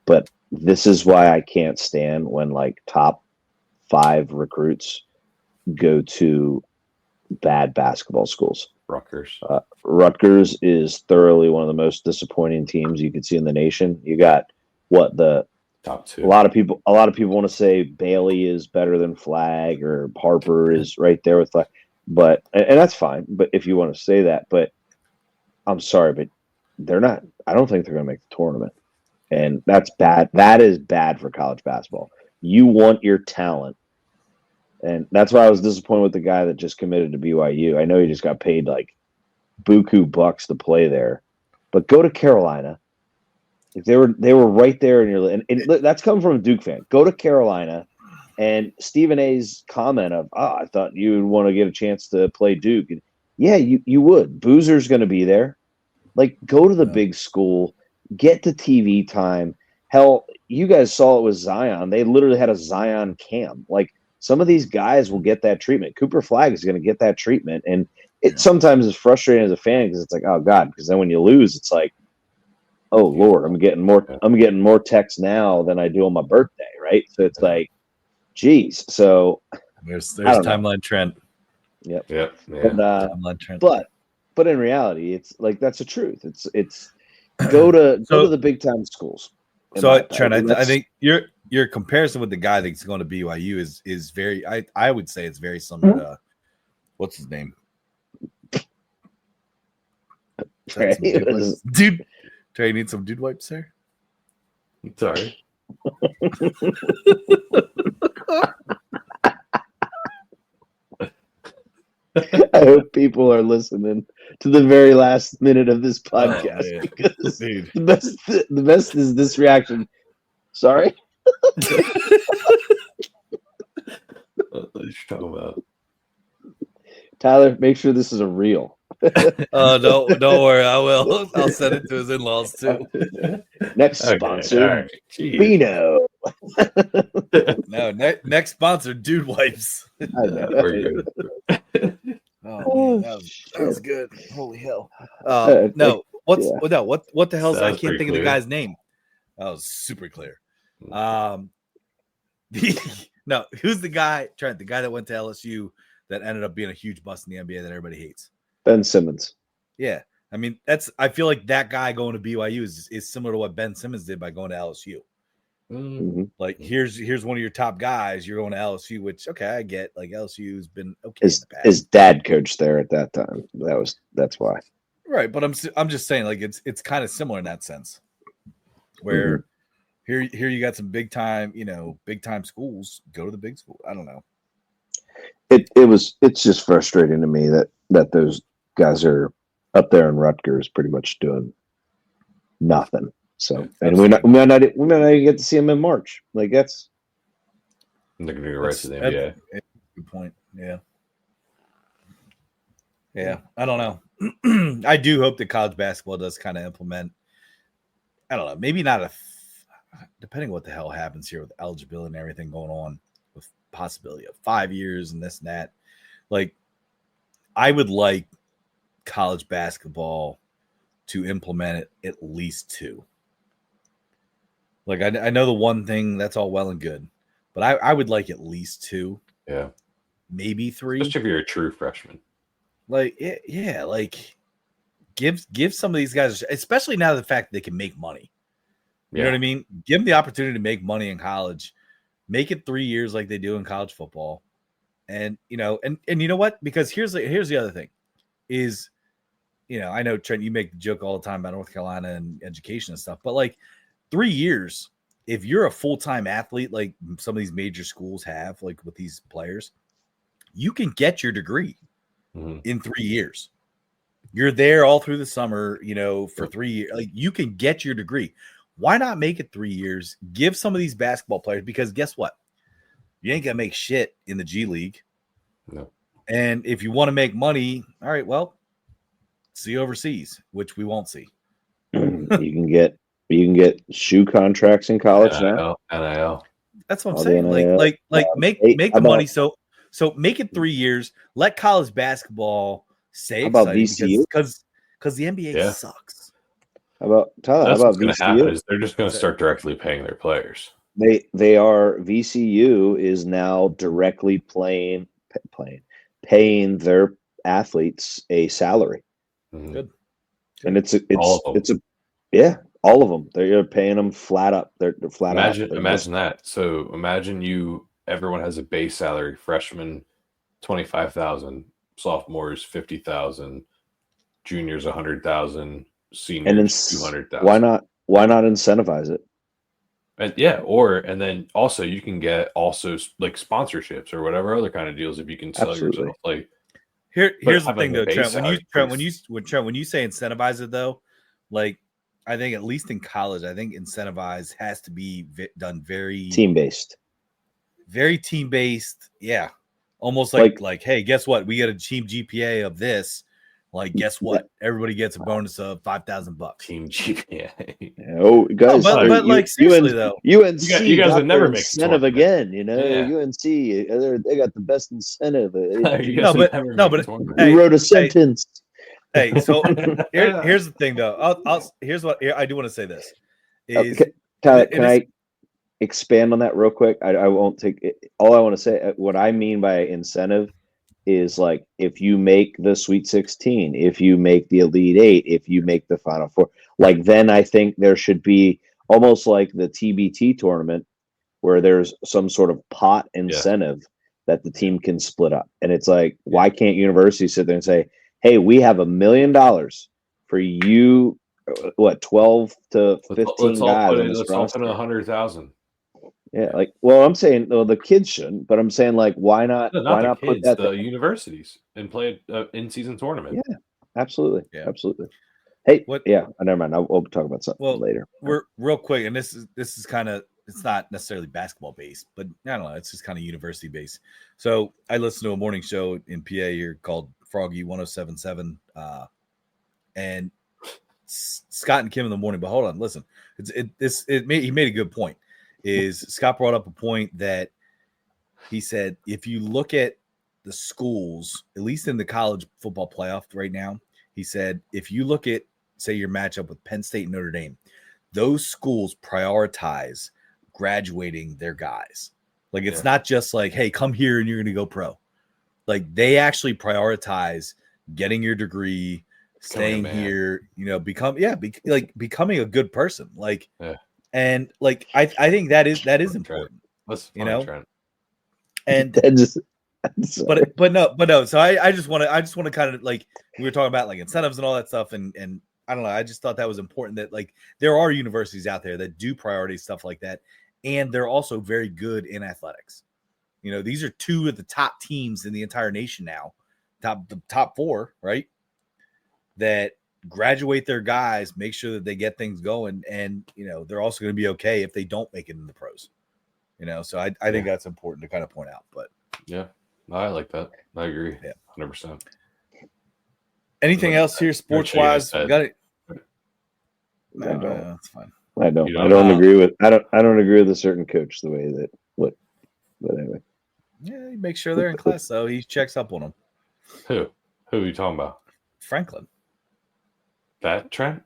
but this is why I can't stand when like top 5 recruits go to bad basketball schools. Rutgers is thoroughly one of the most disappointing teams you could see in the nation. You got the top 2. A lot of people want to say Bailey is better than Flag or Harper is right there with Flag. But and that's fine. But if you want to say that, but I'm sorry, but they're not. I don't think they're going to make the tournament, and that's bad. That is bad for college basketball. You want your talent, and that's why I was disappointed with the guy that just committed to BYU. I know he just got paid like buku bucks to play there, but go to Carolina. If they were right there in your and that's coming from a Duke fan. Go to Carolina. And Stephen A's comment of, I thought you would want to get a chance to play Duke. And yeah, you would. Boozer's going to be there. Like, go to the big school, get the TV time. Hell, you guys saw it with Zion. They literally had a Zion cam. Like, some of these guys will get that treatment. Cooper Flag is going to get that treatment, and it sometimes is frustrating as a fan because it's like, oh God, because then when you lose, it's like, oh Lord, I'm getting more texts now than I do on my birthday, right? So it's like, geez. So there's timeline Trent. Yep. Yeah. Timeline Trent. But in reality, it's like that's the truth. It's go to the big time schools. So Trent, I think your comparison with the guy that's going to BYU is very. I would say it's very similar to what's his name. Trey, dude, Trey, you need some dude wipes there? Sorry. I hope people are listening to the very last minute of this podcast because the best is this reaction. Sorry. What are you talking about? Tyler, make sure this is a reel. Don't worry, I will. I'll send it to his in-laws too. Next sponsor, Beano. No, next sponsor, Dude Wipes. I know. We're good. That was good. Holy hell! What the hell? I can't think of the guy's name. That was super clear. No, who's the guy? Trent, the guy that went to LSU that ended up being a huge bust in the NBA that everybody hates. Ben Simmons. Yeah, I mean I feel like that guy going to BYU is similar to what Ben Simmons did by going to LSU. Mm-hmm. Like here's one of your top guys. You're going to LSU, which I get. Like LSU's been okay. His dad coached there at that time. That's why. Right, but I'm just saying like it's kind of similar in that sense, where here you got some big time schools. Go to the big school. I don't know. It's just frustrating to me that those guys are up there in Rutgers pretty much doing nothing. So, and we might not even get to see them in March. Like that's they're going to go right to the NBA. Good point. Yeah. I don't know. I do hope that college basketball does kind of implement. I don't know. Maybe not depending what the hell happens here with eligibility and everything going on, with possibility of 5 years and this and that. Like, I would like college basketball to implement it at least 2. Like I know the one thing that's all well and good, but I would like at least 2. Yeah, maybe 3. Especially if you're a true freshman. Like like give some of these guys, especially now the fact that they can make money. You know what I mean? Give them the opportunity to make money in college. Make it 3 years like they do in college football, and you know what? Because here's the other thing, is I know Trent, you make the joke all the time about North Carolina and education and stuff, but like 3 years, if you're a full-time athlete, like some of these major schools have, like with these players, you can get your degree in 3 years. You're there all through the summer, for 3 years. Like you can get your degree. Why not make it 3 years? Give some of these basketball players, because guess what? You ain't gonna make shit in the G League. No. And if you want to make money, all right, well, see you overseas, which we won't see. You can get shoe contracts in college now. NIL. That's what I'm saying. Make the money. So make it 3 years. Let college basketball stay exciting because the NBA sucks. How about Tyler? That's how about what's going to happen is they're just going to start directly paying their players. They are VCU is now directly paying their athletes a salary. Good. And all of them. They're paying them flat up. They're flat out. Imagine that. So imagine everyone has a base salary. Freshmen, 25,000. Sophomores, 50,000. Juniors, 100,000. Seniors, and then 200,000. Why not incentivize it? And then also you can get like sponsorships or whatever other kind of deals if you can sell yourself. Like here's the thing though, Trent. When you say incentivize it though, like I think at least in college, I think incentivize has to be done very team based. Very team based, yeah. Almost like hey, guess what? We get a team GPA of this. Like, guess what? Everybody gets a bonus of $5,000. Team GPA. Oh, guys, but like seriously though, UNC you guys would never make incentive again. You know, Yeah. UNC they got the best incentive. Hey, wrote a sentence. Hey, so here's the thing though. Here's what I do want to say. This is can I expand on that real quick? I won't take it. All I want to say, what I mean by incentive is like if you make the Sweet 16, if you make the Elite Eight, if you make the Final Four, like then I think there should be almost like the TBT tournament where there's some sort of pot incentive that the team can split up. And it's like, why can't universities sit there and say, hey, we have $1 million for you, 12 to 15 guys. Let's all put 100,000. Yeah, like, well, I'm saying, well, the kids shouldn't, but I'm saying, like, why not? No, why not kids, put that the universities and play an in-season tournament? Yeah, absolutely, absolutely. Hey, never mind. We'll talk about something later. We're real quick, and this is kind of, it's not necessarily basketball based, but I don't know, it's just kind of university based. So I listened to a morning show in PA here called Froggy 1077, and Scott and Kim in the morning. But hold on, listen, he made a good point. Is Scott brought up a point that he said, if you look at the schools, at least in the college football playoff right now, he said, if you look at, say, your matchup with Penn State and Notre Dame, those schools prioritize graduating their guys. Like, it's not just like, hey, come here and you're going to go pro. Like, they actually prioritize getting your degree, staying here, becoming a good person. Like, and like, I think that is important. Trent. And but no. So I just want to kind of, like, we were talking about like incentives and all that stuff, and I don't know. I just thought that was important that, like, there are universities out there that do priority stuff like that, and they're also very good in athletics. You know, these are two of the top teams in the entire nation now, the top four, right? That graduate their guys, make sure that they get things going, and they're also going to be okay if they don't make it in the pros. So I think that's important to kind of point out. But yeah, I like that. I agree. Yeah, 100%. Anything else here, sports wise? Got it. No, that's fine. I don't agree with. I don't agree with a certain coach the way that. But anyway. Yeah, he makes sure they're in class though. He checks up on them. Who are you talking about? Franklin. That Trent?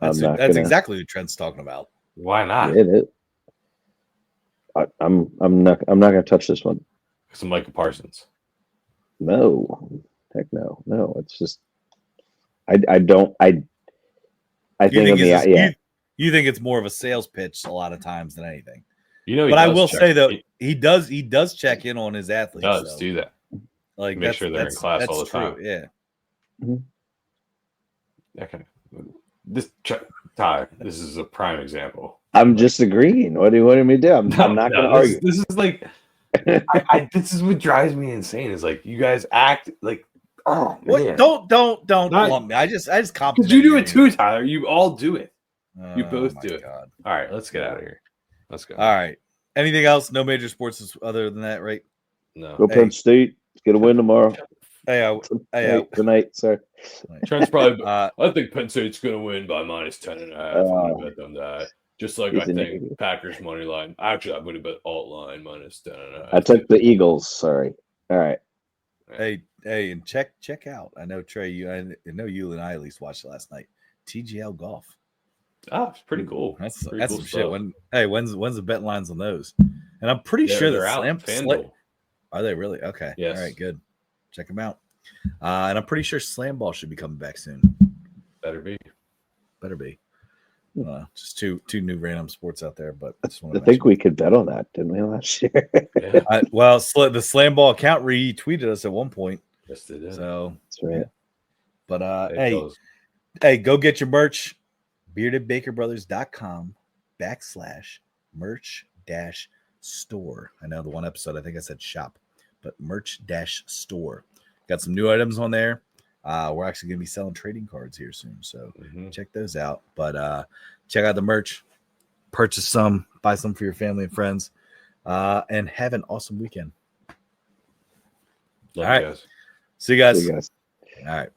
That's exactly what Trent's talking about. Why not? I'm not going to touch this one. Because of Michael Parsons. No, heck no. It's just I think you think it's more of a sales pitch a lot of times than anything. But I will say though, he does check in on his athletes. He does do that. Like, make sure they're in class all the time. Yeah. Mm-hmm. Okay. Tyler, this is a prime example. I'm just agreeing. What do you want me to do? I'm not going to argue. This is like, this is what drives me insane. Is like, you guys act like, oh man. Don't lump me. I just compliment. Because you do it too, Tyler. You all do it. You both do it. God. All right, let's get out of here. Let's go. All right. Anything else? No major sports other than that, right? No. Go Penn State. Let's get a win tomorrow. Good night, sir. Trent's probably. I think Penn State's going to win by -10.5. I'm going to bet them that. Just like I think Packers money line. Actually, I'm going to bet alt line -10.5. I took the Eagles. Sorry. All right. Hey, and check out. I know Trey. I know you and I at least watched it last night. TGL Golf. Oh, it's pretty cool. That's cool some stuff. shit. When's the bet lines on those? And I'm pretty sure they're out. Are they really? Okay. Yes. All right. Good. Check them out. And I'm pretty sure Slam Ball should be coming back soon. Better be. Just two new random sports out there, but I think we could bet on that, didn't we, last year? Yeah. The Slam Ball account retweeted us at one point. Yes, they did. So that's right. But hey, go get your merch. beardedbakerbrothers.com/merch-store. I know the one episode I think I said shop, but merch-store. Got some new items on there. We're actually going to be selling trading cards here soon, so check those out. But check out the merch, purchase some, buy some for your family and friends, and have an awesome weekend. Love All right. you guys. See you guys. All right.